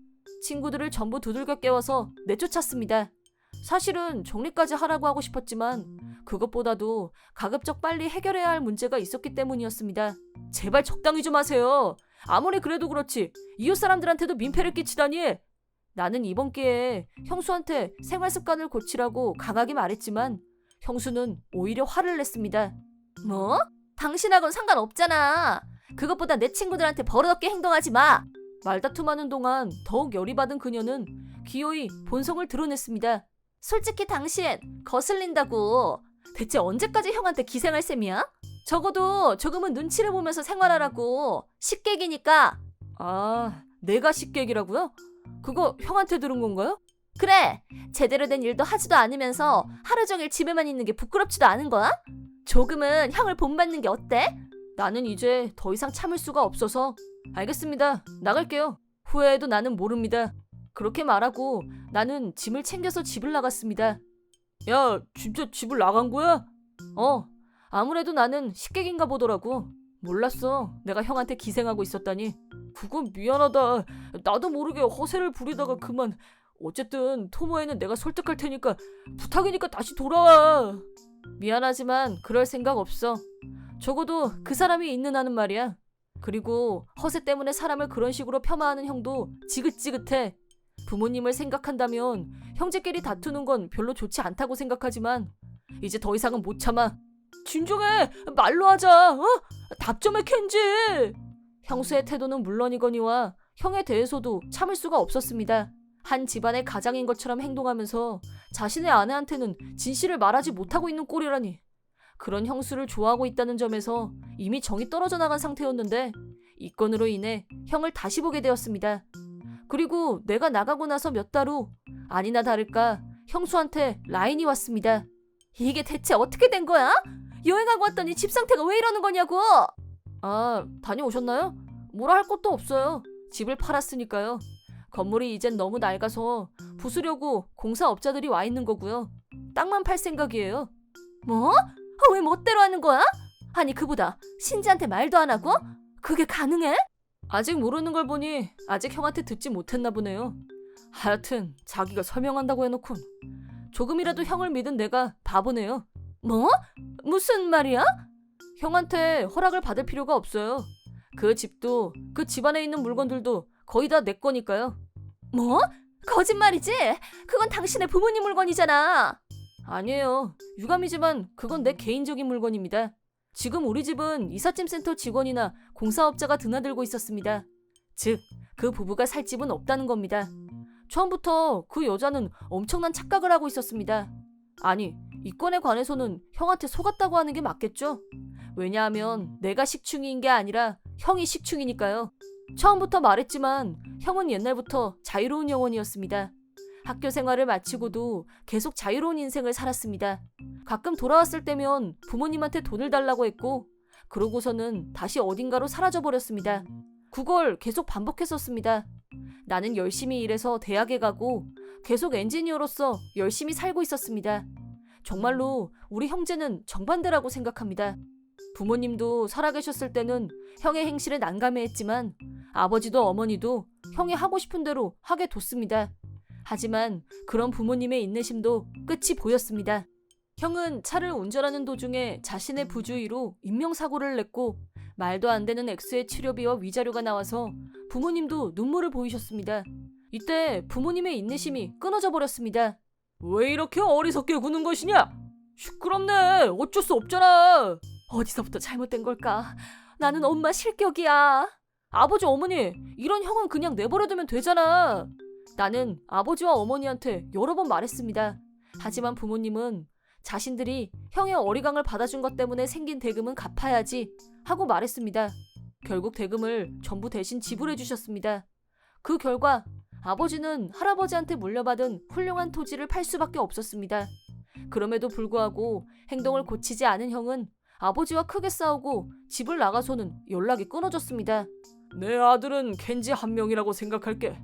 친구들을 전부 두들겨 깨워서 내쫓았습니다. 사실은 정리까지 하라고 하고 싶었지만 그것보다도 가급적 빨리 해결해야 할 문제가 있었기 때문이었습니다. 제발 적당히 좀 하세요. 아무리 그래도 그렇지 이웃 사람들한테도 민폐를 끼치다니. 나는 이번 기회에 형수한테 생활 습관을 고치라고 강하게 말했지만 형수는 오히려 화를 냈습니다. 뭐? 당신하고는 상관없잖아. 그것보다 내 친구들한테 버릇없게 행동하지 마. 말다툼하는 동안 더욱 열이 받은 그녀는 기어이 본성을 드러냈습니다. 솔직히 당신 거슬린다고. 대체 언제까지 형한테 기생할 셈이야? 적어도 조금은 눈치를 보면서 생활하라고. 식객이니까. 아, 내가 식객이라고요? 그거 형한테 들은 건가요? 그래, 제대로 된 일도 하지도 않으면서 하루 종일 집에만 있는 게 부끄럽지도 않은 거야? 조금은 형을 본받는 게 어때? 나는 이제 더 이상 참을 수가 없어서 알겠습니다. 나갈게요. 후회해도 나는 모릅니다. 그렇게 말하고 나는 짐을 챙겨서 집을 나갔습니다. 야, 진짜 집을 나간 거야? 아무래도 나는 식객인가 보더라고. 몰랐어. 내가 형한테 기생하고 있었다니. 그건 미안하다. 나도 모르게 허세를 부리다가 그만. 어쨌든 토모에는 내가 설득할 테니까 부탁이니까 다시 돌아와. 미안하지만 그럴 생각 없어. 적어도 그 사람이 있는 한은 말이야. 그리고 허세 때문에 사람을 그런 식으로 폄하하는 형도 지긋지긋해. 부모님을 생각한다면 형제끼리 다투는 건 별로 좋지 않다고 생각하지만 이제 더 이상은 못 참아. 진정해. 말로 하자. 답 좀 해 켄지. 형수의 태도는 물론이거니와 형에 대해서도 참을 수가 없었습니다. 한 집안의 가장인 것처럼 행동하면서 자신의 아내한테는 진실을 말하지 못하고 있는 꼴이라니. 그런 형수를 좋아하고 있다는 점에서 이미 정이 떨어져 나간 상태였는데 이 건으로 인해 형을 다시 보게 되었습니다. 그리고 내가 나가고 나서 몇 달 후 아니나 다를까 형수한테 라인이 왔습니다. 이게 대체 어떻게 된 거야? 여행하고 왔더니 집 상태가 왜 이러는 거냐고. 아, 다녀오셨나요? 뭐라 할 것도 없어요. 집을 팔았으니까요. 건물이 이젠 너무 낡아서 부수려고 공사업자들이 와 있는 거고요. 땅만 팔 생각이에요. 뭐? 왜 멋대로 하는 거야? 아니 그보다 신지한테 말도 안 하고? 그게 가능해? 아직 모르는 걸 보니 아직 형한테 듣지 못했나 보네요. 하여튼 자기가 설명한다고 해놓곤 조금이라도 형을 믿은 내가 바보네요. 뭐? 무슨 말이야? 형한테 허락을 받을 필요가 없어요. 그 집도 그 집안에 있는 물건들도 거의 다 내 거니까요. 뭐? 거짓말이지? 그건 당신의 부모님 물건이잖아. 아니에요. 유감이지만 그건 내 개인적인 물건입니다. 지금 우리 집은 이삿짐 센터 직원이나 공사업자가 드나들고 있었습니다. 즉, 그 부부가 살 집은 없다는 겁니다. 처음부터 그 여자는 엄청난 착각을 하고 있었습니다. 아니, 이 건에 관해서는 형한테 속았다고 하는 게 맞겠죠? 왜냐하면 내가 식충이인 게 아니라 형이 식충이니까요. 처음부터 말했지만 형은 옛날부터 자유로운 영혼이었습니다. 학교 생활을 마치고도 계속 자유로운 인생을 살았습니다. 가끔 돌아왔을 때면 부모님한테 돈을 달라고 했고 그러고서는 다시 어딘가로 사라져버렸습니다. 그걸 계속 반복했었습니다. 나는 열심히 일해서 대학에 가고 계속 엔지니어로서 열심히 살고 있었습니다. 정말로 우리 형제는 정반대라고 생각합니다. 부모님도 살아계셨을 때는 형의 행실에 난감해했지만 아버지도 어머니도 형이 하고 싶은 대로 하게 뒀습니다. 하지만 그런 부모님의 인내심도 끝이 보였습니다. 형은 차를 운전하는 도중에 자신의 부주의로 인명사고를 냈고 말도 안 되는 액수의 치료비와 위자료가 나와서 부모님도 눈물을 보이셨습니다. 이때 부모님의 인내심이 끊어져 버렸습니다. 왜 이렇게 어리석게 구는 것이냐? 시끄럽네. 어쩔 수 없잖아. 어디서부터 잘못된 걸까? 나는 엄마 실격이야. 아버지 어머니, 이런 형은 그냥 내버려두면 되잖아. 나는 아버지와 어머니한테 여러 번 말했습니다. 하지만 부모님은 자신들이 형의 어리광을 받아준 것 때문에 생긴 대금은 갚아야지 하고 말했습니다. 결국 대금을 전부 대신 지불해 주셨습니다. 그 결과 아버지는 할아버지한테 물려받은 훌륭한 토지를 팔 수밖에 없었습니다. 그럼에도 불구하고 행동을 고치지 않은 형은 아버지와 크게 싸우고 집을 나가서는 연락이 끊어졌습니다. 내 아들은 켄지 한 명이라고 생각할게.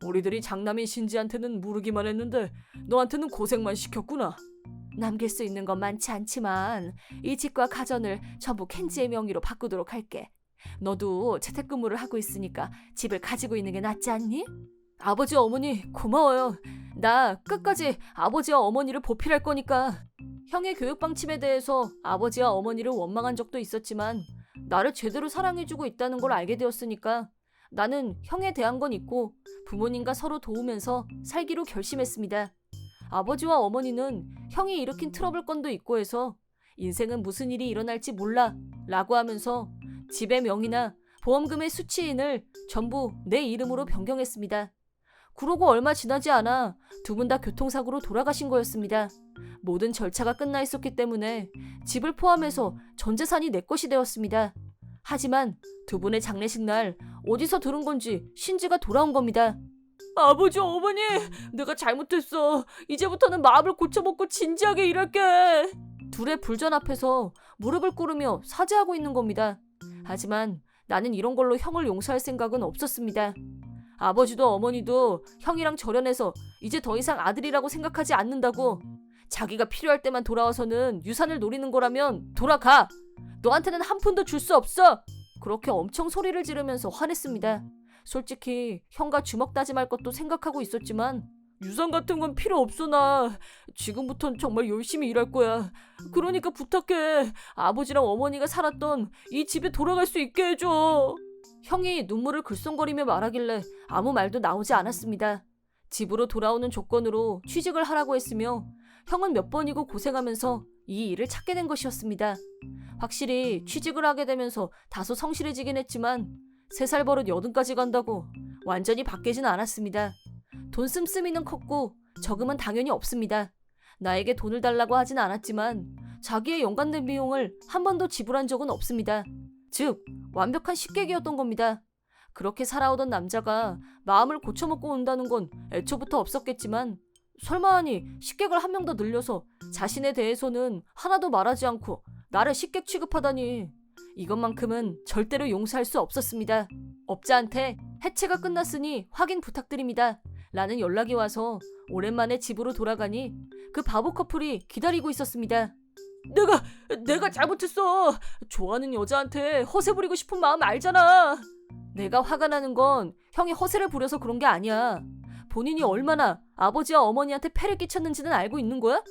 우리들이 장남인 신지한테는 모르기만 했는데 너한테는 고생만 시켰구나. 남길 수 있는 건 많지 않지만 이 집과 가전을 전부 켄지의 명의로 바꾸도록 할게. 너도 재택근무를 하고 있으니까 집을 가지고 있는 게 낫지 않니? 아버지 어머니 고마워요. 나 끝까지 아버지와 어머니를 보필할 거니까. 형의 교육 방침에 대해서 아버지와 어머니를 원망한 적도 있었지만 나를 제대로 사랑해주고 있다는 걸 알게 되었으니까 나는 형에 대한 건 잊고 부모님과 서로 도우면서 살기로 결심했습니다. 아버지와 어머니는 형이 일으킨 트러블 건도 있고 해서 인생은 무슨 일이 일어날지 몰라 라고 하면서 집의 명의나 보험금의 수취인을 전부 내 이름으로 변경했습니다. 그러고 얼마 지나지 않아 두 분 다 교통사고로 돌아가신 거였습니다. 모든 절차가 끝나 있었기 때문에 집을 포함해서 전 재산이 내 것이 되었습니다. 하지만 두 분의 장례식 날 어디서 들은 건지 신지가 돌아온 겁니다. 아버지, 어머니, 내가 잘못했어. 이제부터는 마음을 고쳐먹고 진지하게 일할게. 둘의 불전 앞에서 무릎을 꿇으며 사죄하고 있는 겁니다. 하지만 나는 이런 걸로 형을 용서할 생각은 없었습니다. 아버지도 어머니도 형이랑 절연해서 이제 더 이상 아들이라고 생각하지 않는다고. 자기가 필요할 때만 돌아와서는 유산을 노리는 거라면 돌아가. 너한테는 한 푼도 줄 수 없어. 그렇게 엄청 소리를 지르면서 화냈습니다. 솔직히 형과 주먹 다짐할 것도 생각하고 있었지만 유산 같은 건 필요 없어. 나 지금부턴 정말 열심히 일할 거야. 그러니까 부탁해. 아버지랑 어머니가 살았던 이 집에 돌아갈 수 있게 해줘. 형이 눈물을 글썽거리며 말하길래 아무 말도 나오지 않았습니다. 집으로 돌아오는 조건으로 취직을 하라고 했으며 형은 몇 번이고 고생하면서 이 일을 찾게 된 것이었습니다. 확실히 취직을 하게 되면서 다소 성실해지긴 했지만 3살 버릇 80까지 간다고 완전히 바뀌진 않았습니다. 돈 씀씀이는 컸고 저금은 당연히 없습니다. 나에게 돈을 달라고 하진 않았지만 자기의 연관된 비용을 한 번도 지불한 적은 없습니다. 즉 완벽한 식객이었던 겁니다. 그렇게 살아오던 남자가 마음을 고쳐먹고 온다는 건 애초부터 없었겠지만 설마하니 식객을 한 명 더 늘려서 자신에 대해서는 하나도 말하지 않고 나를 식객 취급하다니. 이것만큼은 절대로 용서할 수 없었습니다. 업자한테 해체가 끝났으니 확인 부탁드립니다. 라는 연락이 와서 오랜만에 집으로 돌아가니 그 바보 커플이 기다리고 있었습니다. 내가 잘못했어. 좋아하는 여자한테 허세 부리고 싶은 마음 알잖아. 내가 화가 나는 건 형이 허세를 부려서 그런 게 아니야. 본인이 얼마나 아버지와 어머니한테 폐를 끼쳤는지는 알고 있는 거야?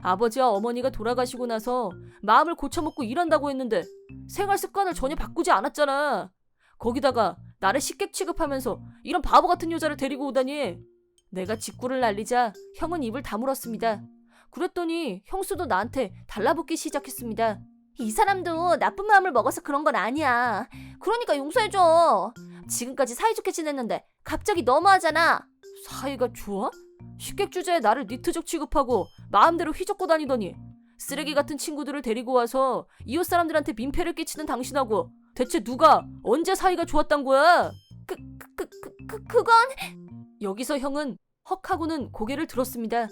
아버지와 어머니가 돌아가시고 나서 마음을 고쳐먹고 일한다고 했는데 생활 습관을 전혀 바꾸지 않았잖아. 거기다가 나를 식객 취급하면서 이런 바보 같은 여자를 데리고 오다니. 내가 직구를 날리자 형은 입을 다물었습니다. 그랬더니 형수도 나한테 달라붙기 시작했습니다. 이 사람도 나쁜 마음을 먹어서 그런 건 아니야. 그러니까 용서해줘. 지금까지 사이좋게 지냈는데 갑자기 너무하잖아. 사이가 좋아? 식객 주제에 나를 니트족 취급하고 마음대로 휘젓고 다니더니 쓰레기 같은 친구들을 데리고 와서 이웃 사람들한테 민폐를 끼치는 당신하고 대체 누가 언제 사이가 좋았단 거야? 그건 여기서 형은 헉 하고는 고개를 들었습니다.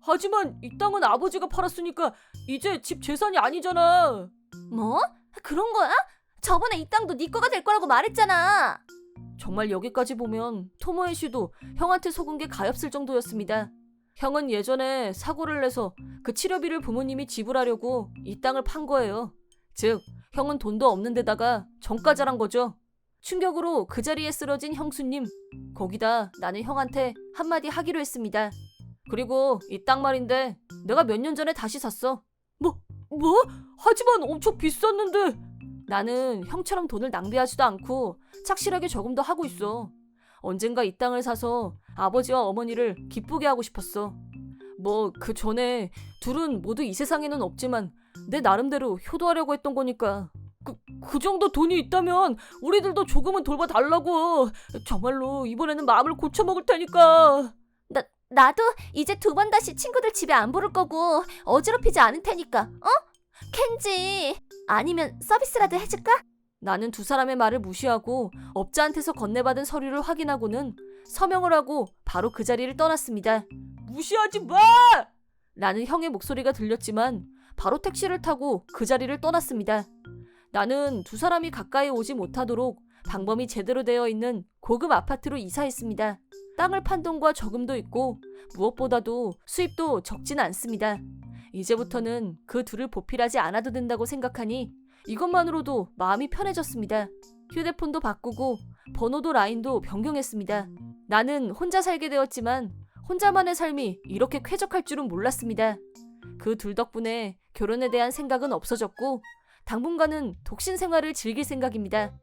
하지만 이 땅은 아버지가 팔았으니까 이제 집 재산이 아니잖아. 뭐? 그런 거야? 저번에 이 땅도 네 거가 될 거라고 말했잖아. 정말 여기까지 보면 토모에 씨도 형한테 속은 게 가엾을 정도였습니다. 형은 예전에 사고를 내서 그 치료비를 부모님이 지불하려고 이 땅을 판 거예요. 즉 형은 돈도 없는 데다가 정가자란 거죠. 충격으로 그 자리에 쓰러진 형수님. 거기다 나는 형한테 한마디 하기로 했습니다. 그리고 이 땅 말인데 내가 몇 년 전에 다시 샀어. 뭐? 하지만 엄청 비쌌는데. 나는 형처럼 돈을 낭비하지도 않고 착실하게 저금도 하고 있어. 언젠가 이 땅을 사서 아버지와 어머니를 기쁘게 하고 싶었어. 뭐 그 전에 둘은 모두 이 세상에는 없지만 내 나름대로 효도하려고 했던 거니까. 그 정도 돈이 있다면 우리들도 조금은 돌봐달라고. 정말로 이번에는 마음을 고쳐먹을 테니까. 나도 이제 2번 다시 친구들 집에 안 부를 거고 어지럽히지 않을 테니까. 켄지, 아니면 서비스라도 해줄까? 나는 두 사람의 말을 무시하고 업자한테서 건네받은 서류를 확인하고는 서명을 하고 바로 그 자리를 떠났습니다. 무시하지 마! 라는 형의 목소리가 들렸지만 바로 택시를 타고 그 자리를 떠났습니다. 나는 두 사람이 가까이 오지 못하도록 방범이 제대로 되어 있는 고급 아파트로 이사했습니다. 땅을 판 돈과 저금도 있고 무엇보다도 수입도 적진 않습니다. 이제부터는 그 둘을 보필하지 않아도 된다고 생각하니 이것만으로도 마음이 편해졌습니다. 휴대폰도 바꾸고 번호도 라인도 변경했습니다. 나는 혼자 살게 되었지만 혼자만의 삶이 이렇게 쾌적할 줄은 몰랐습니다. 그 둘 덕분에 결혼에 대한 생각은 없어졌고 당분간은 독신 생활을 즐길 생각입니다.